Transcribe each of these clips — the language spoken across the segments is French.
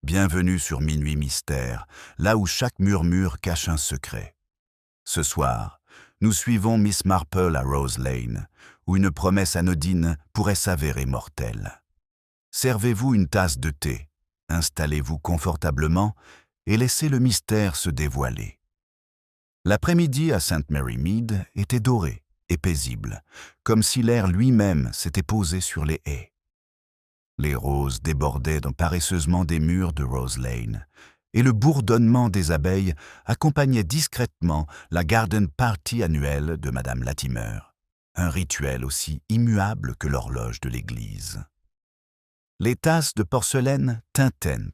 Bienvenue sur Minuit Mystère, là où chaque murmure cache un secret. Ce soir, nous suivons Miss Marple à Rose Lane, où une promesse anodine pourrait s'avérer mortelle. Servez-vous une tasse de thé, installez-vous confortablement et laissez le mystère se dévoiler. L'après-midi à St. Mary Mead était doré et paisible, comme si l'air lui-même s'était posé sur les haies. Les roses débordaient paresseusement des murs de Rose Lane, et le bourdonnement des abeilles accompagnait discrètement la garden party annuelle de Madame Latimer, un rituel aussi immuable que l'horloge de l'église. Les tasses de porcelaine tintaient,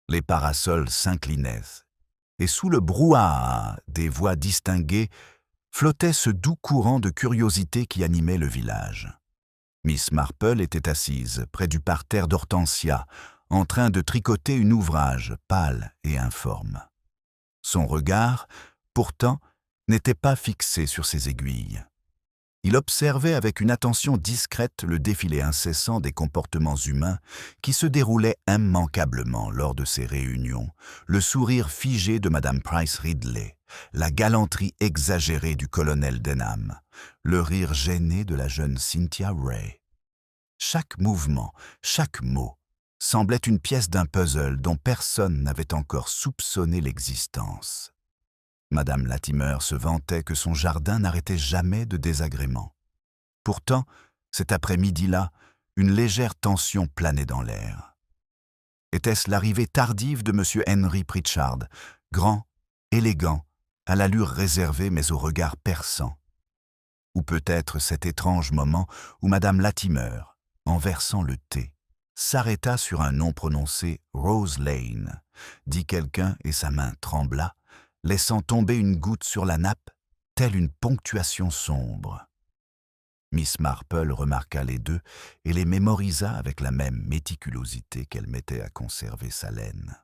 les parasols s'inclinaient, et sous le brouhaha des voix distinguées flottait ce doux courant de curiosité qui animait le village. Miss Marple était assise près du parterre d'hortensias, en train de tricoter un ouvrage pâle et informe. Son regard, pourtant, n'était pas fixé sur ses aiguilles. Il observait avec une attention discrète le défilé incessant des comportements humains qui se déroulaient immanquablement lors de ces réunions, le sourire figé de Madame Price Ridley, la galanterie exagérée du colonel Denham, le rire gêné de la jeune Cynthia Ray. Chaque mouvement, chaque mot, semblait une pièce d'un puzzle dont personne n'avait encore soupçonné l'existence. Madame Latimer se vantait que son jardin n'arrêtait jamais de désagréments. Pourtant, cet après-midi-là, une légère tension planait dans l'air. Était-ce l'arrivée tardive de M. Henry Pritchard, grand, élégant, à l'allure réservée mais au regard perçant? Ou peut-être cet étrange moment où Madame Latimer, en versant le thé, s'arrêta sur un nom prononcé « Rose Lane », dit quelqu'un et sa main trembla, laissant tomber une goutte sur la nappe, telle une ponctuation sombre. Miss Marple remarqua les deux et les mémorisa avec la même méticulosité qu'elle mettait à conserver sa laine.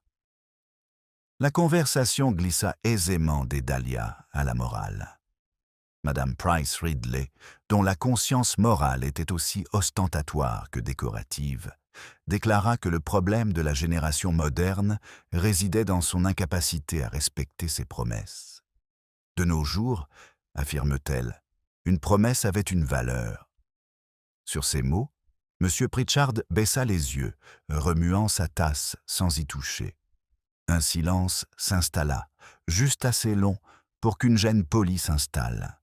La conversation glissa aisément des dahlias à la morale. Madame Price Ridley, dont la conscience morale était aussi ostentatoire que décorative, déclara que le problème de la génération moderne résidait dans son incapacité à respecter ses promesses. De nos jours, affirme-t-elle, une promesse avait une valeur. Sur ces mots, M. Pritchard baissa les yeux, remuant sa tasse sans y toucher. Un silence s'installa, juste assez long pour qu'une gêne polie s'installe.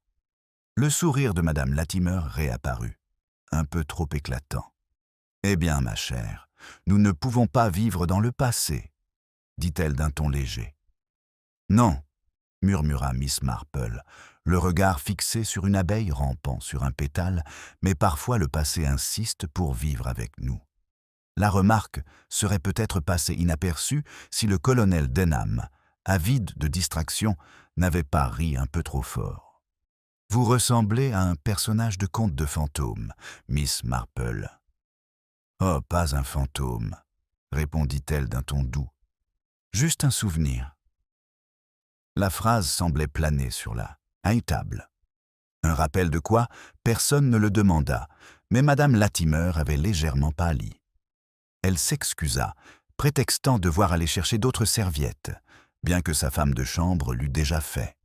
Le sourire de Madame Latimer réapparut, un peu trop éclatant. « Eh bien, ma chère, nous ne pouvons pas vivre dans le passé, » dit-elle d'un ton léger. « Non, » murmura Miss Marple, le regard fixé sur une abeille rampant sur un pétale, mais parfois le passé insiste pour vivre avec nous. La remarque serait peut-être passée inaperçue si le colonel Denham, avide de distraction, n'avait pas ri un peu trop fort. « Vous ressemblez à un personnage de conte de fantôme, Miss Marple. » « Oh, pas un fantôme, » répondit-elle d'un ton doux. « Juste un souvenir. » La phrase semblait planer sur la table. Un rappel de quoi, personne ne le demanda, mais Madame Latimer avait légèrement pâli. Elle s'excusa, prétextant devoir aller chercher d'autres serviettes, bien que sa femme de chambre l'eût déjà fait.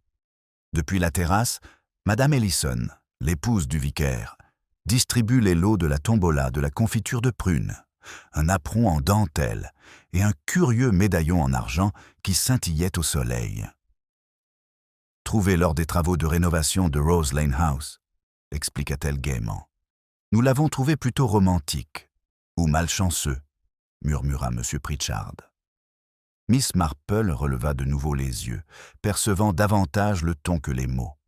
Depuis la terrasse, Madame Ellison, l'épouse du vicaire, distribue les lots de la tombola de la confiture de prunes, un apron en dentelle et un curieux médaillon en argent qui scintillait au soleil. « Trouvé lors des travaux de rénovation de Rose Lane House, » expliqua-t-elle gaiement. « Nous l'avons trouvé plutôt romantique, ou malchanceux, » murmura M. Pritchard. Miss Marple releva de nouveau les yeux, percevant davantage le ton que les mots.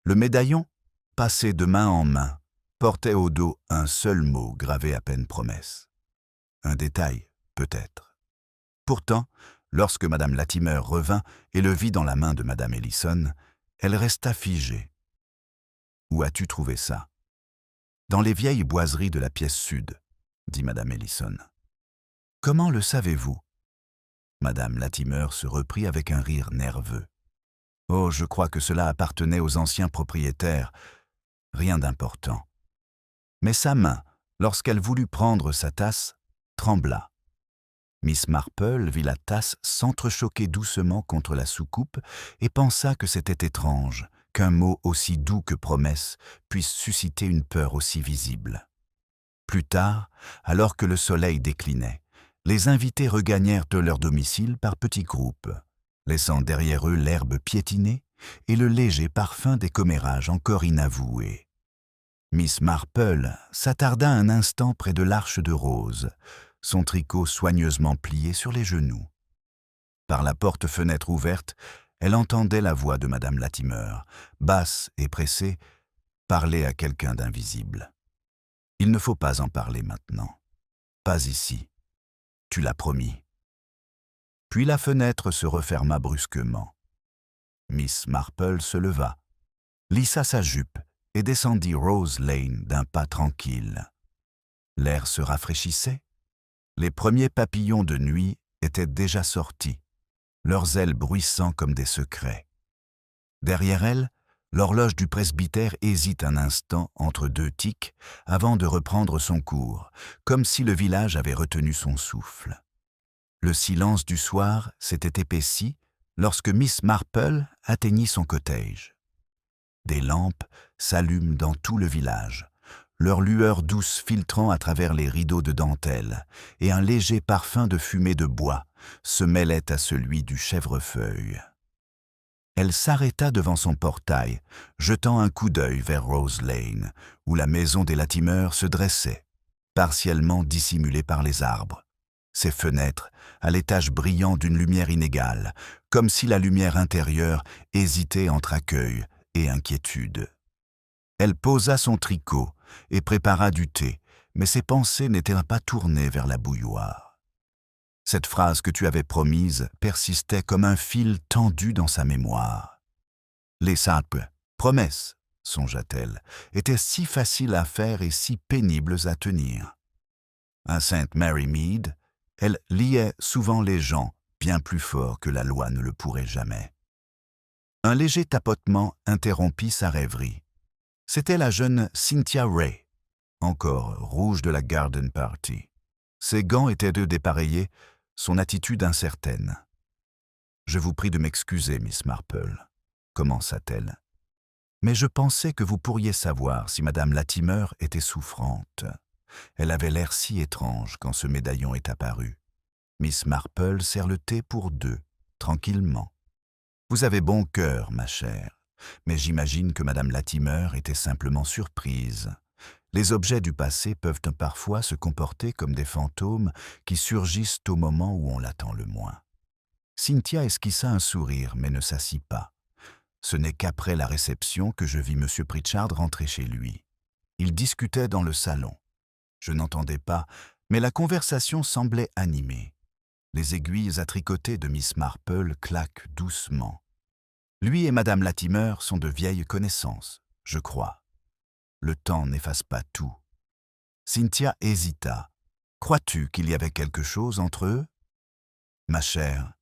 Le médaillon, passé de main en main, portait au dos un seul mot gravé à peine promesse. Un détail, peut-être. Pourtant, lorsque Madame Latimer revint et le vit dans la main de Madame Ellison, elle resta figée. « Où as-tu trouvé ça ?»« Dans les vieilles boiseries de la pièce sud, » dit Madame Ellison. « Comment le savez-vous » Madame Latimer se reprit avec un rire nerveux. « Oh, je crois que cela appartenait aux anciens propriétaires. Rien d'important. » Mais sa main, lorsqu'elle voulut prendre sa tasse, trembla. Miss Marple vit la tasse s'entrechoquer doucement contre la soucoupe et pensa que c'était étrange qu'un mot aussi doux que promesse puisse susciter une peur aussi visible. Plus tard, alors que le soleil déclinait, les invités regagnèrent leur domicile par petits groupes, laissant derrière eux l'herbe piétinée et le léger parfum des commérages encore inavoués. Miss Marple s'attarda un instant près de l'arche de rose, son tricot soigneusement plié sur les genoux. Par la porte-fenêtre ouverte, elle entendait la voix de Madame Latimer, basse et pressée, parler à quelqu'un d'invisible. « Il ne faut pas en parler maintenant. Pas ici. Tu l'as promis. » Puis la fenêtre se referma brusquement. Miss Marple se leva, lissa sa jupe et descendit Rose Lane d'un pas tranquille. L'air se rafraîchissait. Les premiers papillons de nuit étaient déjà sortis, leurs ailes bruissant comme des secrets. Derrière elle, l'horloge du presbytère hésite un instant entre deux tics avant de reprendre son cours, comme si le village avait retenu son souffle. Le silence du soir s'était épaissi lorsque Miss Marple atteignit son cottage. Des lampes s'allument dans tout le village, leur lueur douce filtrant à travers les rideaux de dentelle, et un léger parfum de fumée de bois se mêlait à celui du chèvrefeuille. Elle s'arrêta devant son portail, jetant un coup d'œil vers Rose Lane, où la maison des Latimer se dressait, partiellement dissimulée par les arbres. Ses fenêtres, à l'étage brillant d'une lumière inégale, comme si la lumière intérieure hésitait entre accueil et inquiétude. Elle posa son tricot et prépara du thé, mais ses pensées n'étaient pas tournées vers la bouilloire. Cette phrase que tu avais promise persistait comme un fil tendu dans sa mémoire. Les sapes, promesses, songea-t-elle, étaient si faciles à faire et si pénibles à tenir. À Sainte Mary Mead, elle liait souvent les gens bien plus fort que la loi ne le pourrait jamais. Un léger tapotement interrompit sa rêverie. C'était la jeune Cynthia Ray, encore rouge de la garden party. Ses gants étaient dépareillés, son attitude incertaine. « Je vous prie de m'excuser, Miss Marple, » commença-t-elle. « Mais je pensais que vous pourriez savoir si Madame Latimer était souffrante. Elle avait l'air si étrange quand ce médaillon est apparu. » Miss Marple sert le thé pour deux, tranquillement. « Vous avez bon cœur, ma chère, mais j'imagine que Madame Latimer était simplement surprise. Les objets du passé peuvent parfois se comporter comme des fantômes qui surgissent au moment où on l'attend le moins. » Cynthia esquissa un sourire, mais ne s'assit pas. Ce n'est qu'après la réception que je vis M. Pritchard rentrer chez lui. Il discutait dans le salon. Je n'entendais pas, mais la conversation semblait animée. Les aiguilles à tricoter de Miss Marple claquent doucement. Lui et Madame Latimer sont de vieilles connaissances, je crois. Le temps n'efface pas tout. Cynthia hésita. « Crois-tu qu'il y avait quelque chose entre eux ?»« Ma chère, »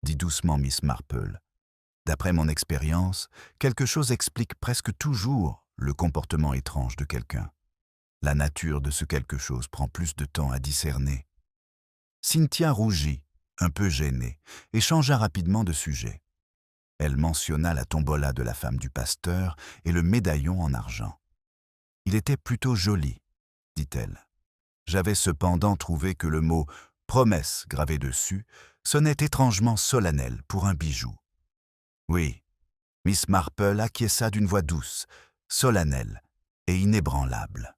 dit doucement Miss Marple, « d'après mon expérience, quelque chose explique presque toujours le comportement étrange de quelqu'un. La nature de ce quelque chose prend plus de temps à discerner. » Cynthia rougit, un peu gênée, et changea rapidement de sujet. Elle mentionna la tombola de la femme du pasteur et le médaillon en argent. « Il était plutôt joli, » dit-elle. J'avais cependant trouvé que le mot « promesse » gravé dessus sonnait étrangement solennel pour un bijou. Oui, Miss Marple acquiesça d'une voix douce, solennelle et inébranlable,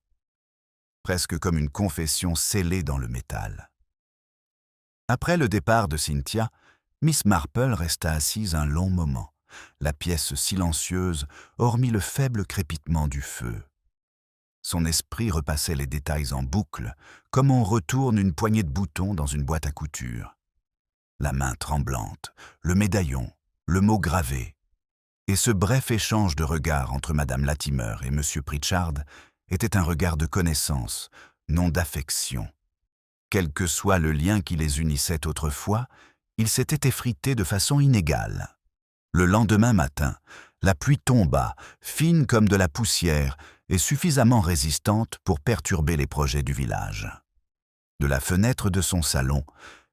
presque comme une confession scellée dans le métal. Après le départ de Cynthia, Miss Marple resta assise un long moment, la pièce silencieuse, hormis le faible crépitement du feu. Son esprit repassait les détails en boucle, comme on retourne une poignée de boutons dans une boîte à couture. La main tremblante, le médaillon, le mot gravé. Et ce bref échange de regards entre Madame Latimer et M. Pritchard était un regard de connaissance, non d'affection. Quel que soit le lien qui les unissait autrefois, ils s'étaient effrités de façon inégale. Le lendemain matin, la pluie tomba, fine comme de la poussière et suffisamment résistante pour perturber les projets du village. De la fenêtre de son salon,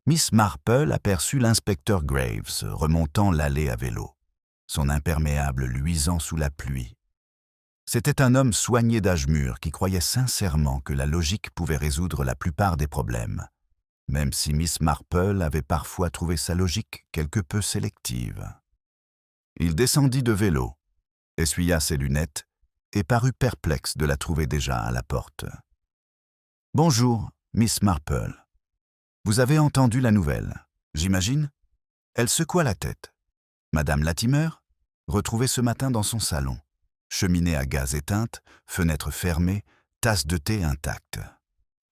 Miss Marple aperçut l'inspecteur Graves remontant l'allée à vélo, son imperméable luisant sous la pluie. C'était un homme soigné d'âge mûr qui croyait sincèrement que la logique pouvait résoudre la plupart des problèmes, même si Miss Marple avait parfois trouvé sa logique quelque peu sélective. Il descendit de vélo, essuya ses lunettes et parut perplexe de la trouver déjà à la porte. « Bonjour, Miss Marple. Vous avez entendu la nouvelle, j'imagine ?» Elle secoua la tête. Madame Latimer, retrouvée ce matin dans son salon. Cheminée à gaz éteinte, fenêtre fermée, tasse de thé intacte.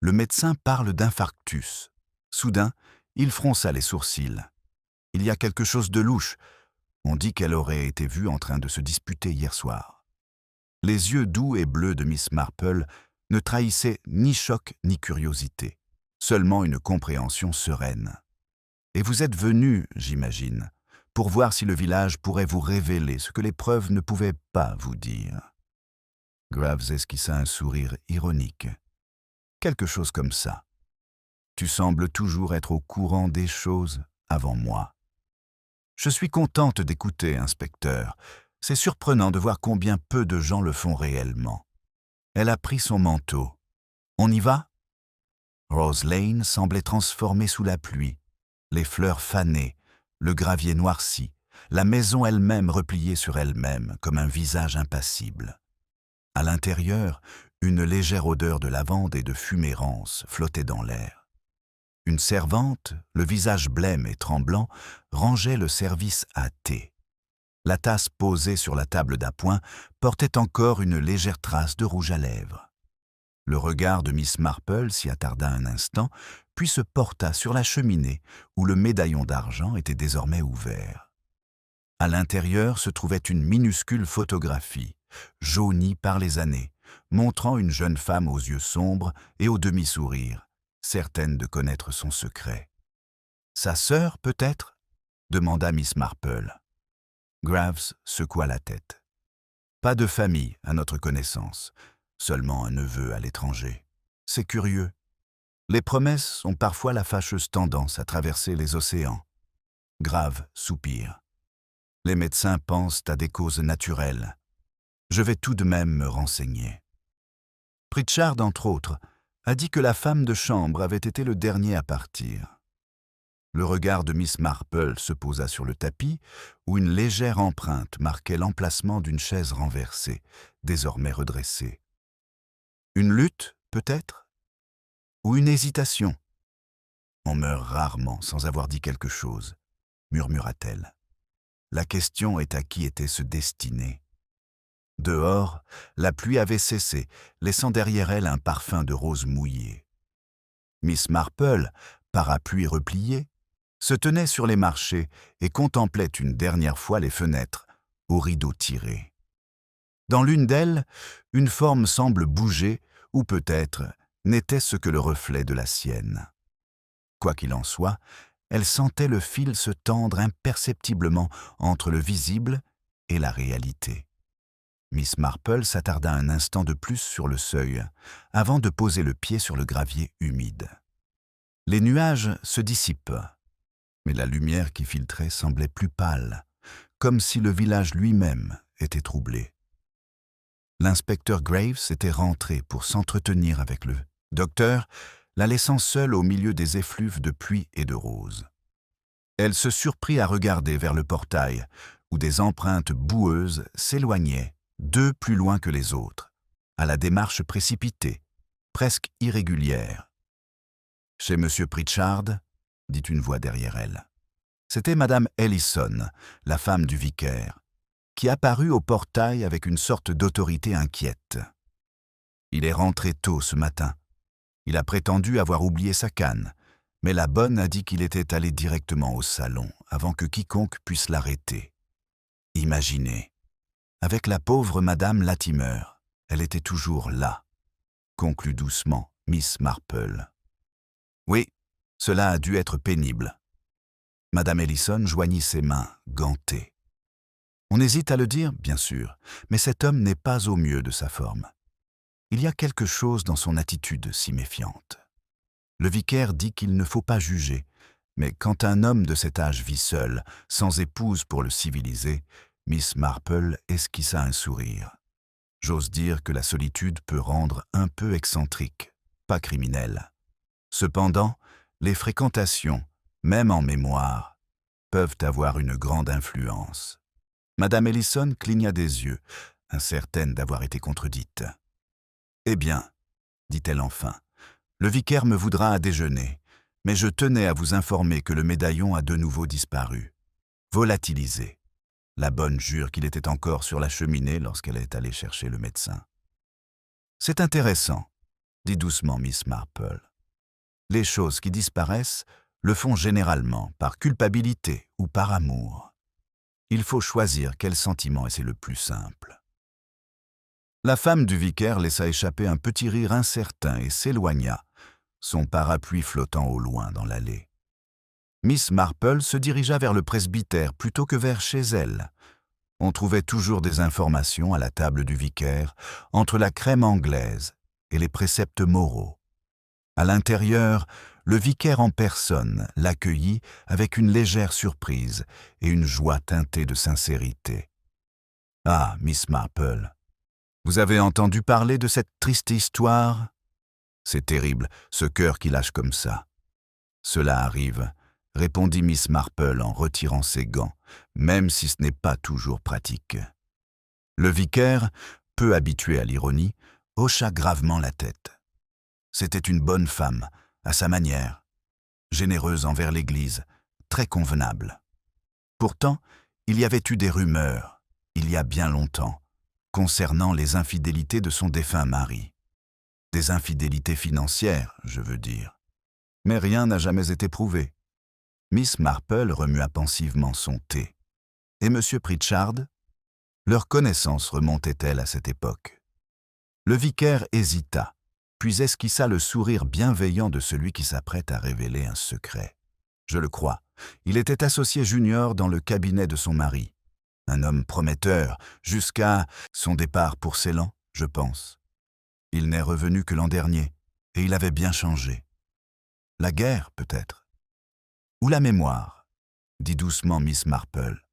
Le médecin parle d'infarctus. Soudain, il fronça les sourcils. Il y a quelque chose de louche. On dit qu'elle aurait été vue en train de se disputer hier soir. Les yeux doux et bleus de Miss Marple ne trahissaient ni choc ni curiosité, seulement une compréhension sereine. Et vous êtes venu, j'imagine, pour voir si le village pourrait vous révéler ce que les preuves ne pouvaient pas vous dire. Graves esquissa un sourire ironique. Quelque chose comme ça. Tu sembles toujours être au courant des choses avant moi. Je suis contente d'écouter, inspecteur. C'est surprenant de voir combien peu de gens le font réellement. Elle a pris son manteau. On y va? Rose Lane semblait transformée sous la pluie. Les fleurs fanées, le gravier noirci, la maison elle-même repliée sur elle-même comme un visage impassible. À l'intérieur, une légère odeur de lavande et de fumée rance flottait dans l'air. Une servante, le visage blême et tremblant, rangeait le service à thé. La tasse posée sur la table d'appoint portait encore une légère trace de rouge à lèvres. Le regard de Miss Marple s'y attarda un instant, puis se porta sur la cheminée où le médaillon d'argent était désormais ouvert. À l'intérieur se trouvait une minuscule photographie, jaunie par les années, montrant une jeune femme aux yeux sombres et au demi-sourire, certaine de connaître son secret. « Sa sœur, peut-être » demanda Miss Marple. Graves secoua la tête. « Pas de famille, à notre connaissance, seulement un neveu à l'étranger. C'est curieux. Les promesses ont parfois la fâcheuse tendance à traverser les océans. » Grave soupir. « Les médecins pensent à des causes naturelles. Je vais tout de même me renseigner. » Pritchard, entre autres, a dit que la femme de chambre avait été le dernier à partir. Le regard de Miss Marple se posa sur le tapis, où une légère empreinte marquait l'emplacement d'une chaise renversée, désormais redressée. Une lutte, peut-être? Ou une hésitation? On meurt rarement sans avoir dit quelque chose, murmura-t-elle. La question est à qui était ce destiné. Dehors, la pluie avait cessé, laissant derrière elle un parfum de rose mouillée. Miss Marple, parapluie replié, se tenait sur les marchés et contemplait une dernière fois les fenêtres, aux rideaux tirés. Dans l'une d'elles, une forme semble bouger, ou peut-être n'était-ce que le reflet de la sienne. Quoi qu'il en soit, elle sentait le fil se tendre imperceptiblement entre le visible et la réalité. Miss Marple s'attarda un instant de plus sur le seuil, avant de poser le pied sur le gravier humide. Les nuages se dissipent, mais la lumière qui filtrait semblait plus pâle, comme si le village lui-même était troublé. L'inspecteur Graves était rentré pour s'entretenir avec le docteur, la laissant seule au milieu des effluves de pluie et de rose. Elle se surprit à regarder vers le portail, où des empreintes boueuses s'éloignaient, deux plus loin que les autres, à la démarche précipitée, presque irrégulière. « Chez M. Pritchard ?» dit une voix derrière elle. C'était Madame Ellison, la femme du vicaire, qui apparut au portail avec une sorte d'autorité inquiète. Il est rentré tôt ce matin. Il a prétendu avoir oublié sa canne, mais la bonne a dit qu'il était allé directement au salon avant que quiconque puisse l'arrêter. Imaginez. Avec la pauvre Madame Latimer, elle était toujours là, conclut doucement Miss Marple. Oui, cela a dû être pénible. Madame Ellison joignit ses mains, gantées. On hésite à le dire, bien sûr, mais cet homme n'est pas au mieux de sa forme. Il y a quelque chose dans son attitude si méfiante. Le vicaire dit qu'il ne faut pas juger, Mais quand un homme de cet âge vit seul, sans épouse pour le civiliser, Miss Marple esquissa un sourire. J'ose dire que la solitude peut rendre un peu excentrique, pas criminel. Cependant, les fréquentations, même en mémoire, peuvent avoir une grande influence. Madame Ellison cligna des yeux, incertaine d'avoir été contredite. « Eh bien, dit-elle enfin, le vicaire me voudra à déjeuner, mais je tenais à vous informer que le médaillon a de nouveau disparu. Volatilisé. La bonne jure qu'il était encore sur la cheminée lorsqu'elle est allée chercher le médecin. »« C'est intéressant, » dit doucement Miss Marple. « Les choses qui disparaissent le font généralement par culpabilité ou par amour. Il faut choisir quel sentiment et c'est le plus simple. » La femme du vicaire laissa échapper un petit rire incertain et s'éloigna, son parapluie flottant au loin dans l'allée. Miss Marple se dirigea vers le presbytère plutôt que vers chez elle. On trouvait toujours des informations à la table du vicaire, entre la crème anglaise et les préceptes moraux. À l'intérieur, le vicaire en personne l'accueillit avec une légère surprise et une joie teintée de sincérité. « Ah, Miss Marple, vous avez entendu parler de cette triste histoire ? C'est terrible, ce cœur qui lâche comme ça. »« Cela arrive, » répondit Miss Marple en retirant ses gants, même si ce n'est pas toujours pratique. Le vicaire, peu habitué à l'ironie, hocha gravement la tête. C'était une bonne femme, à sa manière, généreuse envers l'Église, très convenable. Pourtant, il y avait eu des rumeurs, il y a bien longtemps, concernant les infidélités de son défunt mari. Des infidélités financières, je veux dire. Mais rien n'a jamais été prouvé. Miss Marple remua pensivement son thé. Et M. Pritchard? Leur connaissance remontait-elle à cette époque? Le vicaire hésita, puis esquissa le sourire bienveillant de celui qui s'apprête à révéler un secret. Je le crois, il était associé junior dans le cabinet de son mari. Un homme prometteur, jusqu'à son départ pour Ceylan, je pense. Il n'est revenu que l'an dernier, et il avait bien changé. La guerre, peut-être. Ou la mémoire, dit doucement Miss Marple.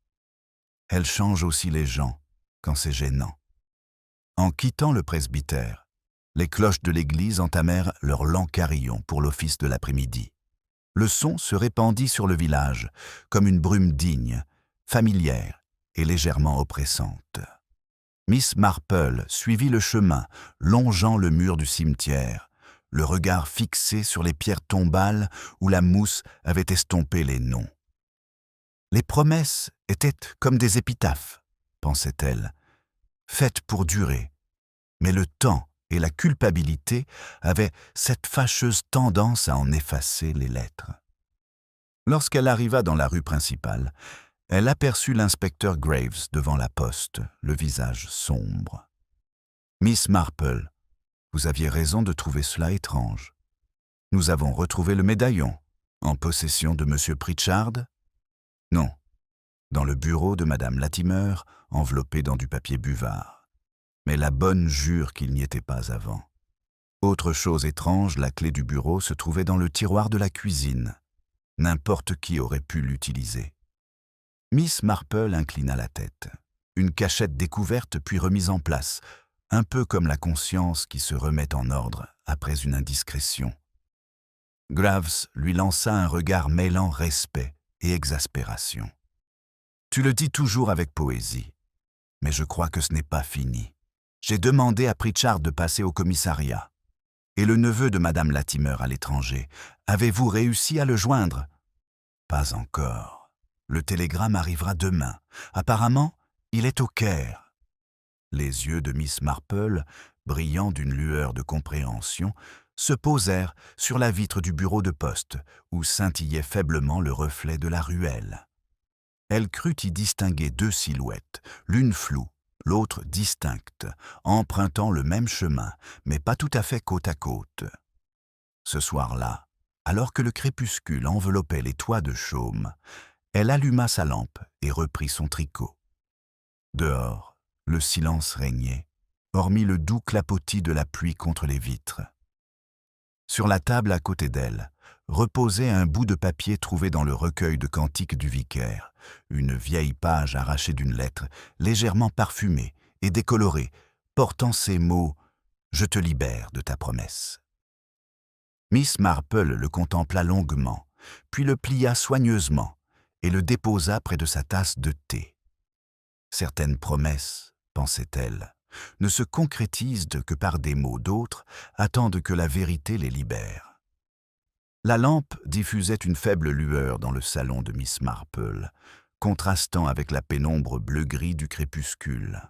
Elle change aussi les gens, quand c'est gênant. En quittant le presbytère, les cloches de l'église entamèrent leur lent carillon pour l'office de l'après-midi. Le son se répandit sur le village, comme une brume digne, familière et légèrement oppressante. Miss Marple suivit le chemin, longeant le mur du cimetière, le regard fixé sur les pierres tombales où la mousse avait estompé les noms. Les promesses étaient comme des épitaphes, pensait-elle, faites pour durer, mais le temps et la culpabilité avaient cette fâcheuse tendance à en effacer les lettres. Lorsqu'elle arriva dans la rue principale, elle aperçut l'inspecteur Graves devant la poste, le visage sombre. « Miss Marple, vous aviez raison de trouver cela étrange. Nous avons retrouvé le médaillon, en possession de M. Pritchard? Non, dans le bureau de Madame Latimer, enveloppé dans du papier buvard. Mais la bonne jure qu'il n'y était pas avant. Autre chose étrange, la clé du bureau se trouvait dans le tiroir de la cuisine. N'importe qui aurait pu l'utiliser. Miss Marple inclina la tête. Une cachette découverte puis remise en place, un peu comme la conscience qui se remet en ordre après une indiscrétion. Graves lui lança un regard mêlant respect et exaspération. « Tu le dis toujours avec poésie, mais je crois que ce n'est pas fini. J'ai demandé à Pritchard de passer au commissariat. Et le neveu de Madame Latimer à l'étranger, avez-vous réussi à le joindre? Pas encore. Le télégramme arrivera demain. Apparemment, il est au Caire. » Les yeux de Miss Marple, brillants d'une lueur de compréhension, se posèrent sur la vitre du bureau de poste, où scintillait faiblement le reflet de la ruelle. Elle crut y distinguer deux silhouettes, l'une floue, l'autre distincte, empruntant le même chemin, mais pas tout à fait côte à côte. Ce soir-là, alors que le crépuscule enveloppait les toits de chaume, elle alluma sa lampe et reprit son tricot. Dehors, le silence régnait, hormis le doux clapotis de la pluie contre les vitres. Sur la table à côté d'elle, reposait un bout de papier trouvé dans le recueil de cantiques du vicaire, une vieille page arrachée d'une lettre, légèrement parfumée et décolorée, portant ces mots « Je te libère de ta promesse ». Miss Marple le contempla longuement, puis le plia soigneusement et le déposa près de sa tasse de thé. Certaines promesses, pensait-elle, ne se concrétisent que par des mots, d'autres attendent que la vérité les libère. La lampe diffusait une faible lueur dans le salon de Miss Marple, contrastant avec la pénombre bleu-gris du crépuscule.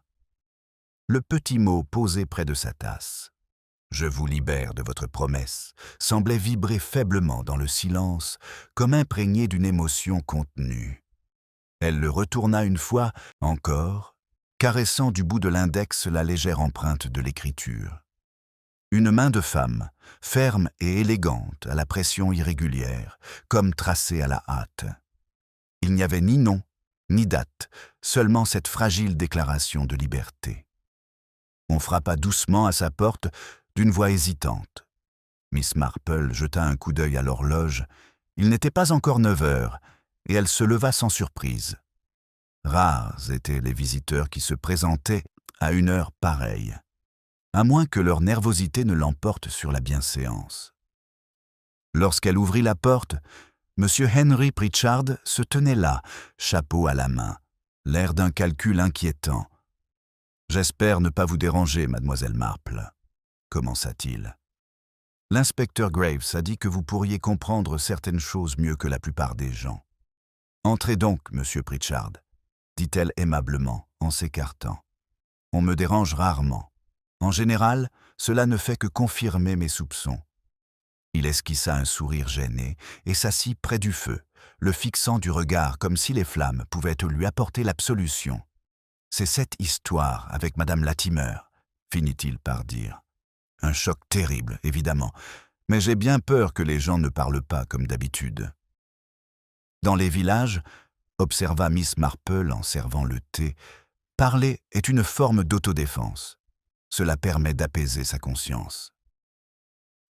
Le petit mot posé près de sa tasse, « Je vous libère de votre promesse », semblait vibrer faiblement dans le silence, comme imprégné d'une émotion contenue. Elle le retourna une fois encore, caressant du bout de l'index la légère empreinte de l'écriture. Une main de femme, ferme et élégante à la pression irrégulière, comme tracée à la hâte. Il n'y avait ni nom, ni date, seulement cette fragile déclaration de liberté. On frappa doucement à sa porte d'une voix hésitante. Miss Marple jeta un coup d'œil à l'horloge. Il n'était pas encore 9 heures, et elle se leva sans surprise. Rares étaient les visiteurs qui se présentaient à une heure pareille, à moins que leur nervosité ne l'emporte sur la bienséance. Lorsqu'elle ouvrit la porte, M. Henry Pritchard se tenait là, chapeau à la main, l'air d'un calcul inquiétant. « J'espère ne pas vous déranger, mademoiselle Marple », commença-t-il. « L'inspecteur Graves a dit que vous pourriez comprendre certaines choses mieux que la plupart des gens. Entrez donc, monsieur Pritchard, dit-elle aimablement, en s'écartant. On me dérange rarement. En général, cela ne fait que confirmer mes soupçons. » Il esquissa un sourire gêné et s'assit près du feu, le fixant du regard comme si les flammes pouvaient lui apporter l'absolution. « C'est cette histoire avec madame Latimer, » finit-il par dire. « Un choc terrible, évidemment, mais j'ai bien peur que les gens ne parlent pas comme d'habitude. » Dans les villages, observa Miss Marple en servant le thé, parler est une forme d'autodéfense. Cela permet d'apaiser sa conscience.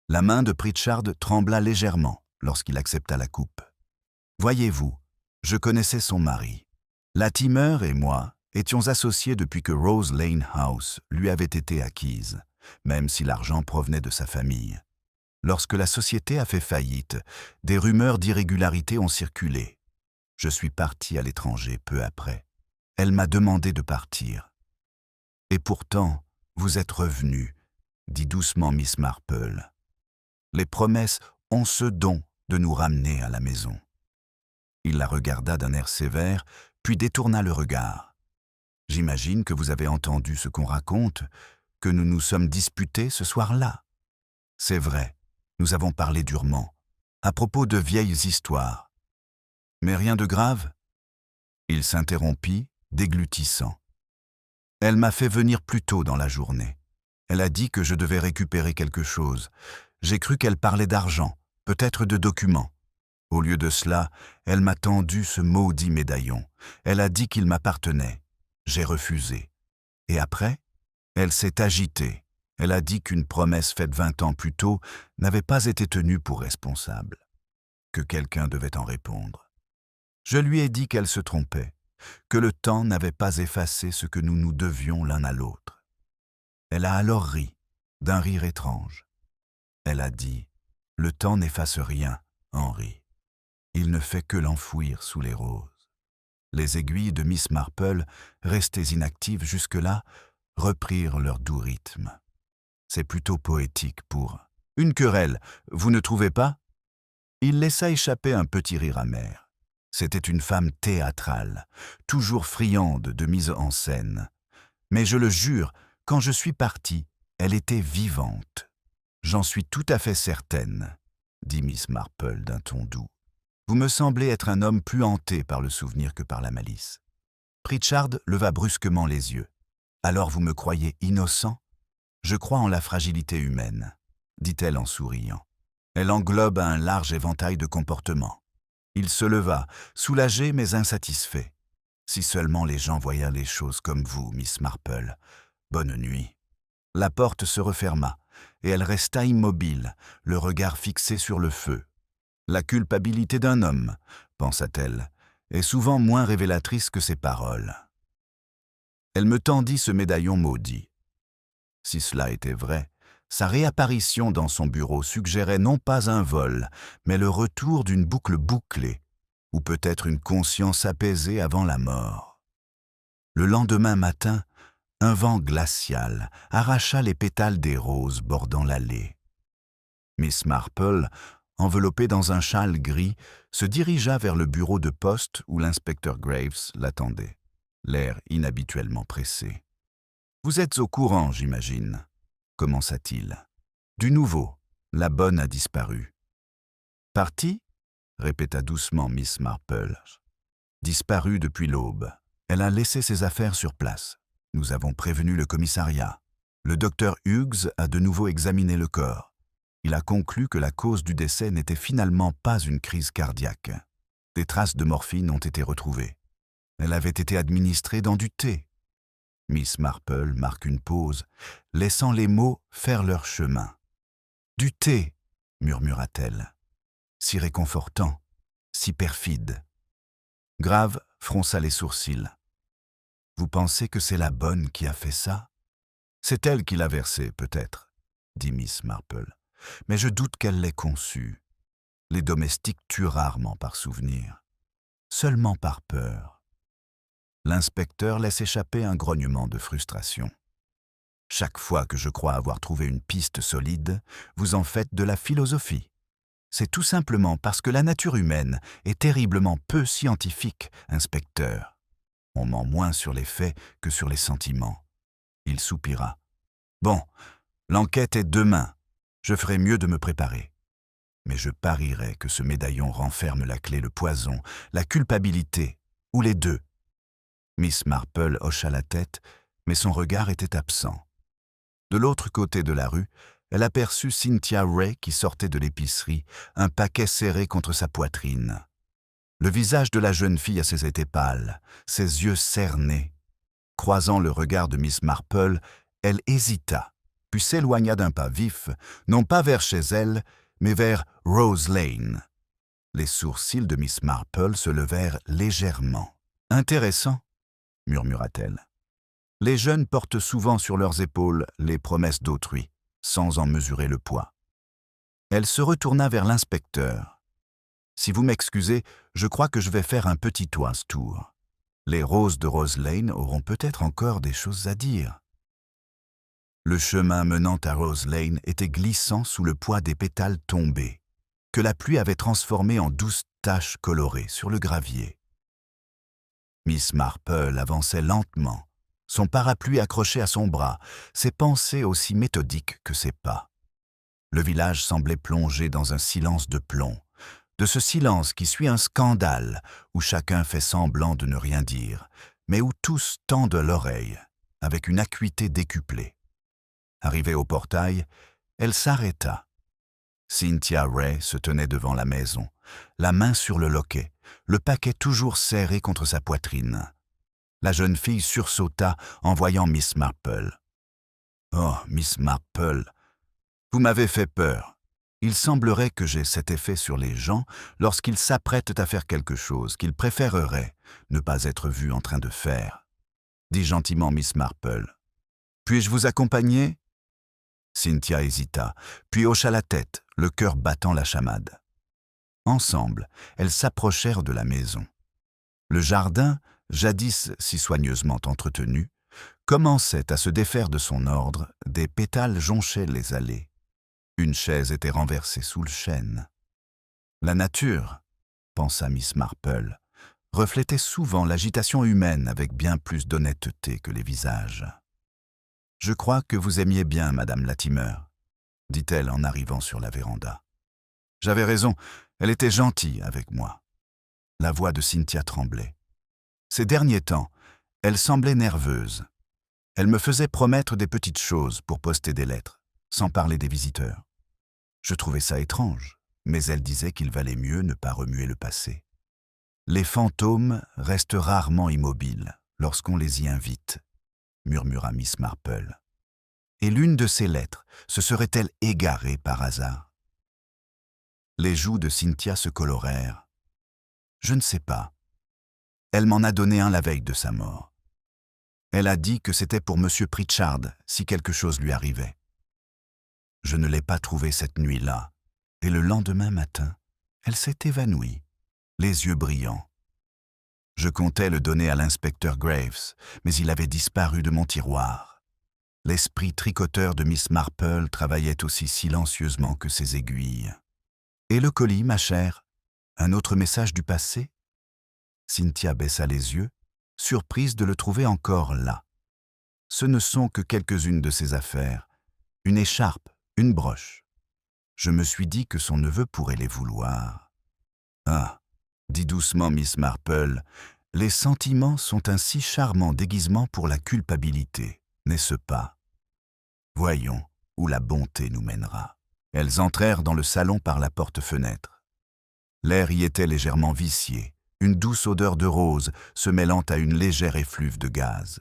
La main de Pritchard trembla légèrement lorsqu'il accepta la coupe. « Voyez-vous, je connaissais son mari. Latimer et moi étions associés depuis que Rose Lane House lui avait été acquise, même si l'argent provenait de sa famille. Lorsque la société a fait faillite, des rumeurs d'irrégularité ont circulé. Je suis parti à l'étranger peu après. Elle m'a demandé de partir. Et pourtant, vous êtes revenu, dit doucement Miss Marple. Les promesses ont ce don de nous ramener à la maison. » Il la regarda d'un air sévère, puis détourna le regard. « J'imagine que vous avez entendu ce qu'on raconte, que nous nous sommes disputés ce soir-là. C'est vrai, nous avons parlé durement, à propos de vieilles histoires. Mais rien de grave ?» Il s'interrompit, déglutissant. « Elle m'a fait venir plus tôt dans la journée. Elle a dit que je devais récupérer quelque chose. J'ai cru qu'elle parlait d'argent, peut-être de documents. Au lieu de cela, elle m'a tendu ce maudit médaillon. Elle a dit qu'il m'appartenait. J'ai refusé. Et après, elle s'est agitée. Elle a dit qu'une promesse faite 20 ans plus tôt n'avait pas été tenue pour responsable. Que quelqu'un devait en répondre. Je lui ai dit qu'elle se trompait, que le temps n'avait pas effacé ce que nous nous devions l'un à l'autre. Elle a alors ri, d'un rire étrange. Elle a dit « Le temps n'efface rien, Henri. Il ne fait que l'enfouir sous les roses. » Les aiguilles de Miss Marple, restées inactives jusque-là, reprirent leur doux rythme. C'est plutôt poétique pour « Une querelle, vous ne trouvez pas ?» Il laissa échapper un petit rire amer. C'était une femme théâtrale, toujours friande de mise en scène. Mais je le jure, quand je suis parti, elle était vivante. « J'en suis tout à fait certaine, » dit Miss Marple d'un ton doux. « Vous me semblez être un homme plus hanté par le souvenir que par la malice. » Pritchard leva brusquement les yeux. « Alors vous me croyez innocent ? Je crois en la fragilité humaine, » dit-elle en souriant. Elle englobe un large éventail de comportements. Il se leva, soulagé mais insatisfait. « Si seulement les gens voyaient les choses comme vous, Miss Marple. Bonne nuit. » La porte se referma, et elle resta immobile, le regard fixé sur le feu. La culpabilité d'un homme, pensa-t-elle, est souvent moins révélatrice que ses paroles. Elle me tendit ce médaillon maudit. Si cela était vrai, sa réapparition dans son bureau suggérait non pas un vol, mais le retour d'une boucle bouclée, ou peut-être une conscience apaisée avant la mort. Le lendemain matin, un vent glacial arracha les pétales des roses bordant l'allée. Miss Marple, enveloppée dans un châle gris, se dirigea vers le bureau de poste où l'inspecteur Graves l'attendait, l'air inhabituellement pressé. « Vous êtes au courant, j'imagine » commença-t-il. « Du nouveau, la bonne a disparu. »« Partie » répéta doucement Miss Marple. « Disparue depuis l'aube. Elle a laissé ses affaires sur place. Nous avons prévenu le commissariat. Le docteur Hughes a de nouveau examiné le corps. Il a conclu que la cause du décès n'était finalement pas une crise cardiaque. Des traces de morphine ont été retrouvées. Elle avait été administrée dans du thé. » Miss Marple marque une pause, laissant les mots faire leur chemin. « Du thé » murmura-t-elle. « Si réconfortant, si perfide. » Grave fronça les sourcils. « Vous pensez que c'est la bonne qui a fait ça ? C'est elle qui l'a versé, peut-être, » dit Miss Marple. « Mais je doute qu'elle l'ait conçu. Les domestiques tuent rarement par souvenir, seulement par peur. » L'inspecteur laisse échapper un grognement de frustration. « Chaque fois que je crois avoir trouvé une piste solide, vous en faites de la philosophie. C'est tout simplement parce que la nature humaine est terriblement peu scientifique, inspecteur. On ment moins sur les faits que sur les sentiments. » Il soupira. « Bon, l'enquête est demain. Je ferai mieux de me préparer. Mais je parierais que ce médaillon renferme la clé, le poison, la culpabilité, ou les deux. » Miss Marple hocha la tête, mais son regard était absent. De l'autre côté de la rue, elle aperçut Cynthia Ray qui sortait de l'épicerie, un paquet serré contre sa poitrine. Le visage de la jeune fille était pâle, ses yeux cernés. Croisant le regard de Miss Marple, elle hésita, puis s'éloigna d'un pas vif, non pas vers chez elle, mais vers Rose Lane. Les sourcils de Miss Marple se levèrent légèrement. « Intéressant » murmura-t-elle. « Les jeunes portent souvent sur leurs épaules les promesses d'autrui, sans en mesurer le poids. » Elle se retourna vers l'inspecteur. « Si vous m'excusez, je crois que je vais faire un petit tour. Les roses de Rose Lane auront peut-être encore des choses à dire. » Le chemin menant à Rose Lane était glissant sous le poids des pétales tombés, que la pluie avait transformés en douces taches colorées sur le gravier. Miss Marple avançait lentement, son parapluie accroché à son bras, ses pensées aussi méthodiques que ses pas. Le village semblait plongé dans un silence de plomb, de ce silence qui suit un scandale, où chacun fait semblant de ne rien dire, mais où tous tendent l'oreille, avec une acuité décuplée. Arrivée au portail, elle s'arrêta. Cynthia Ray se tenait devant la maison, la main sur le loquet, le paquet toujours serré contre sa poitrine. La jeune fille sursauta en voyant Miss Marple. « Oh, Miss Marple, vous m'avez fait peur. Il semblerait que j'ai cet effet sur les gens lorsqu'ils s'apprêtent à faire quelque chose qu'ils préféreraient ne pas être vus en train de faire. » dit gentiment Miss Marple. « Puis-je vous accompagner ?» Cynthia hésita, puis hocha la tête, le cœur battant la chamade. Ensemble, elles s'approchèrent de la maison. Le jardin, jadis si soigneusement entretenu, commençait à se défaire de son ordre, des pétales jonchaient les allées. Une chaise était renversée sous le chêne. La nature, pensa Miss Marple, reflétait souvent l'agitation humaine avec bien plus d'honnêteté que les visages. « Je crois que vous aimiez bien Madame Latimer, » dit-elle en arrivant sur la véranda. « J'avais raison, elle était gentille avec moi. » La voix de Cynthia tremblait. Ces derniers temps, elle semblait nerveuse. Elle me faisait promettre des petites choses pour poster des lettres, sans parler des visiteurs. Je trouvais ça étrange, mais elle disait qu'il valait mieux ne pas remuer le passé. Les fantômes restent rarement immobiles lorsqu'on les y invite, murmura Miss Marple. Et l'une de ces lettres se serait-elle égarée par hasard? Les joues de Cynthia se colorèrent. Je ne sais pas. Elle m'en a donné un la veille de sa mort. Elle a dit que c'était pour M. Pritchard si quelque chose lui arrivait. Je ne l'ai pas trouvée cette nuit-là, et le lendemain matin, elle s'est évanouie, les yeux brillants. Je comptais le donner à l'inspecteur Graves, mais il avait disparu de mon tiroir. L'esprit tricoteur de Miss Marple travaillait aussi silencieusement que ses aiguilles. Et le colis, ma chère? Un autre message du passé? Cynthia baissa les yeux, surprise de le trouver encore là. Ce ne sont que quelques-unes de ses affaires. Une écharpe, une broche. Je me suis dit que son neveu pourrait les vouloir. Ah, dit doucement Miss Marple, les sentiments sont un si charmant déguisement pour la culpabilité, n'est-ce pas? Voyons où la bonté nous mènera. Elles entrèrent dans le salon par la porte-fenêtre. L'air y était légèrement vicié, une douce odeur de rose se mêlant à une légère effluve de gaz.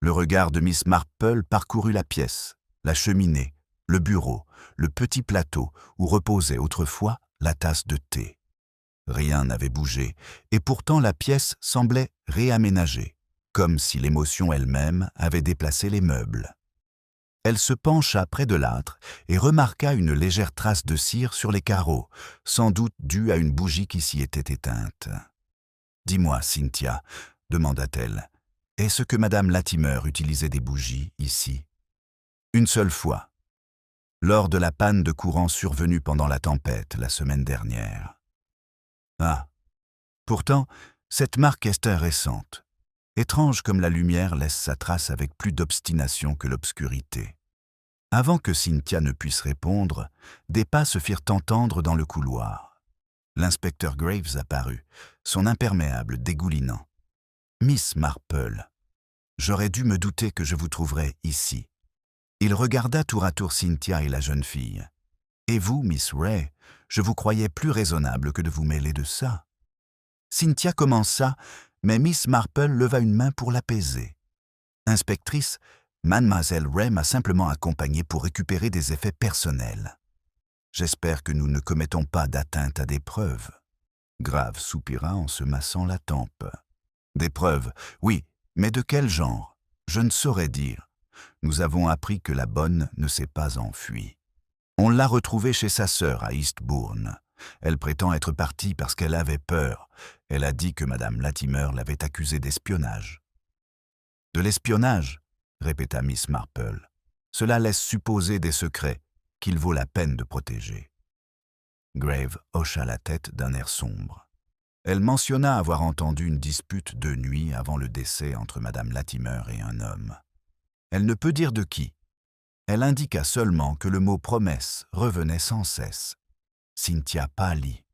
Le regard de Miss Marple parcourut la pièce, la cheminée, le bureau, le petit plateau où reposait autrefois la tasse de thé. Rien n'avait bougé, et pourtant la pièce semblait réaménagée, comme si l'émotion elle-même avait déplacé les meubles. Elle se pencha près de l'âtre et remarqua une légère trace de cire sur les carreaux, sans doute due à une bougie qui s'y était éteinte. « Dis-moi, Cynthia, demanda-t-elle, est-ce que Madame Latimer utilisait des bougies ici ?»« Une seule fois, lors de la panne de courant survenue pendant la tempête la semaine dernière. » Ah, pourtant, cette marque est récente. Étrange comme la lumière laisse sa trace avec plus d'obstination que l'obscurité. Avant que Cynthia ne puisse répondre, des pas se firent entendre dans le couloir. L'inspecteur Graves apparut, son imperméable dégoulinant. « Miss Marple, j'aurais dû me douter que je vous trouverais ici. » Il regarda tour à tour Cynthia et la jeune fille. « Et vous, Miss Ray, je vous croyais plus raisonnable que de vous mêler de ça. » Cynthia commença, mais Miss Marple leva une main pour l'apaiser. « Inspectrice, Mademoiselle Ray m'a simplement accompagnée pour récupérer des effets personnels. J'espère que nous ne commettons pas d'atteinte à des preuves. » Grave soupira en se massant la tempe. « Des preuves, oui, mais de quel genre? Je ne saurais dire. Nous avons appris que la bonne ne s'est pas enfuie. On l'a retrouvée chez sa sœur à Eastbourne. Elle prétend être partie parce qu'elle avait peur. Elle a dit que Madame Latimer l'avait accusée d'espionnage. »« De l'espionnage ?» répéta Miss Marple. « Cela laisse supposer des secrets qu'il vaut la peine de protéger. » Grave hocha la tête d'un air sombre. Elle mentionna avoir entendu une dispute de nuit avant le décès entre Madame Latimer et un homme. Elle ne peut dire de qui. Elle indiqua seulement que le mot « promesse » revenait sans cesse. Cynthia pâlit.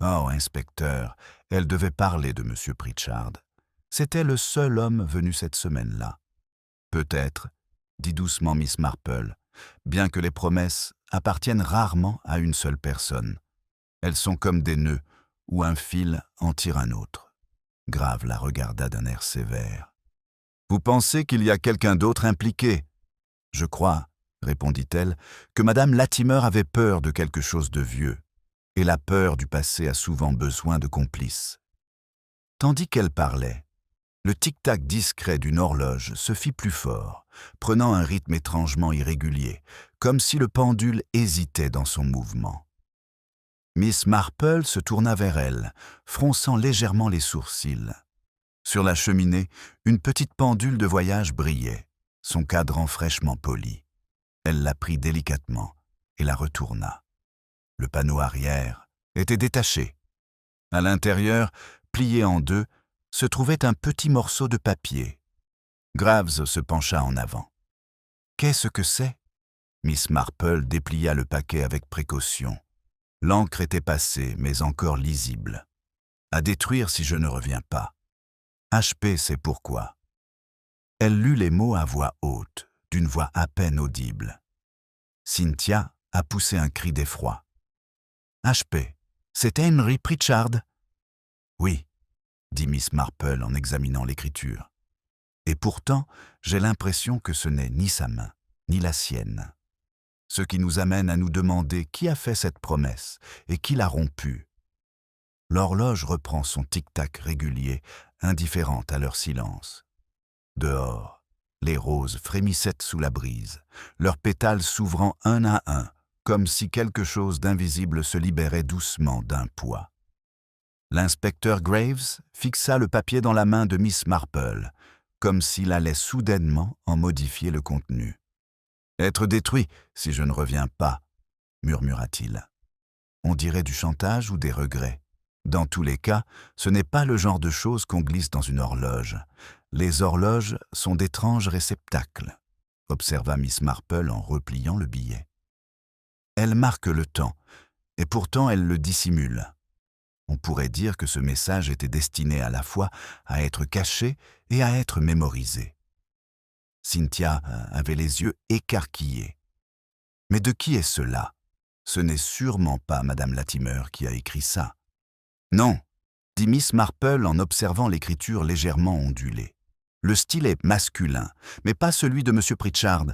Oh, inspecteur, elle devait parler de M. Pritchard. C'était le seul homme venu cette semaine-là. Peut-être, dit doucement Miss Marple, bien que les promesses appartiennent rarement à une seule personne. Elles sont comme des nœuds où un fil en tire un autre. Grave la regarda d'un air sévère. « Vous pensez qu'il y a quelqu'un d'autre impliqué ? » « Je crois, répondit-elle, que Madame Latimer avait peur de quelque chose de vieux, et la peur du passé a souvent besoin de complices. » Tandis qu'elle parlait, le tic-tac discret d'une horloge se fit plus fort, prenant un rythme étrangement irrégulier, comme si le pendule hésitait dans son mouvement. Miss Marple se tourna vers elle, fronçant légèrement les sourcils. Sur la cheminée, une petite pendule de voyage brillait, son cadran fraîchement poli. Elle la prit délicatement et la retourna. Le panneau arrière était détaché. À l'intérieur, plié en deux, se trouvait un petit morceau de papier. Graves se pencha en avant. « Qu'est-ce que c'est ?» Miss Marple déplia le paquet avec précaution. L'encre était passée, mais encore lisible. « À détruire si je ne reviens pas. HP, c'est pourquoi. » Elle lut les mots à voix haute, d'une voix à peine audible. Cynthia a poussé un cri d'effroi. « HP, c'est Henry Pritchard ?»« Oui, » dit Miss Marple en examinant l'écriture. « Et pourtant, j'ai l'impression que ce n'est ni sa main, ni la sienne. » Ce qui nous amène à nous demander qui a fait cette promesse et qui l'a rompue. L'horloge reprend son tic-tac régulier, indifférente à leur silence. Dehors, les roses frémissaient sous la brise, leurs pétales s'ouvrant un à un, comme si quelque chose d'invisible se libérait doucement d'un poids. L'inspecteur Graves fixa le papier dans la main de Miss Marple, comme s'il allait soudainement en modifier le contenu. « Être détruit si je ne reviens pas », murmura-t-il. On dirait du chantage ou des regrets. Dans tous les cas, ce n'est pas le genre de choses qu'on glisse dans une horloge. Les horloges sont d'étranges réceptacles, observa Miss Marple en repliant le billet. Elle marque le temps, et pourtant elle le dissimule. On pourrait dire que ce message était destiné à la fois à être caché et à être mémorisé. Cynthia avait les yeux écarquillés. Mais de qui est cela? Ce n'est sûrement pas Madame Latimer qui a écrit ça. Non, dit Miss Marple en observant l'écriture légèrement ondulée. Le style est masculin, mais pas celui de M. Pritchard.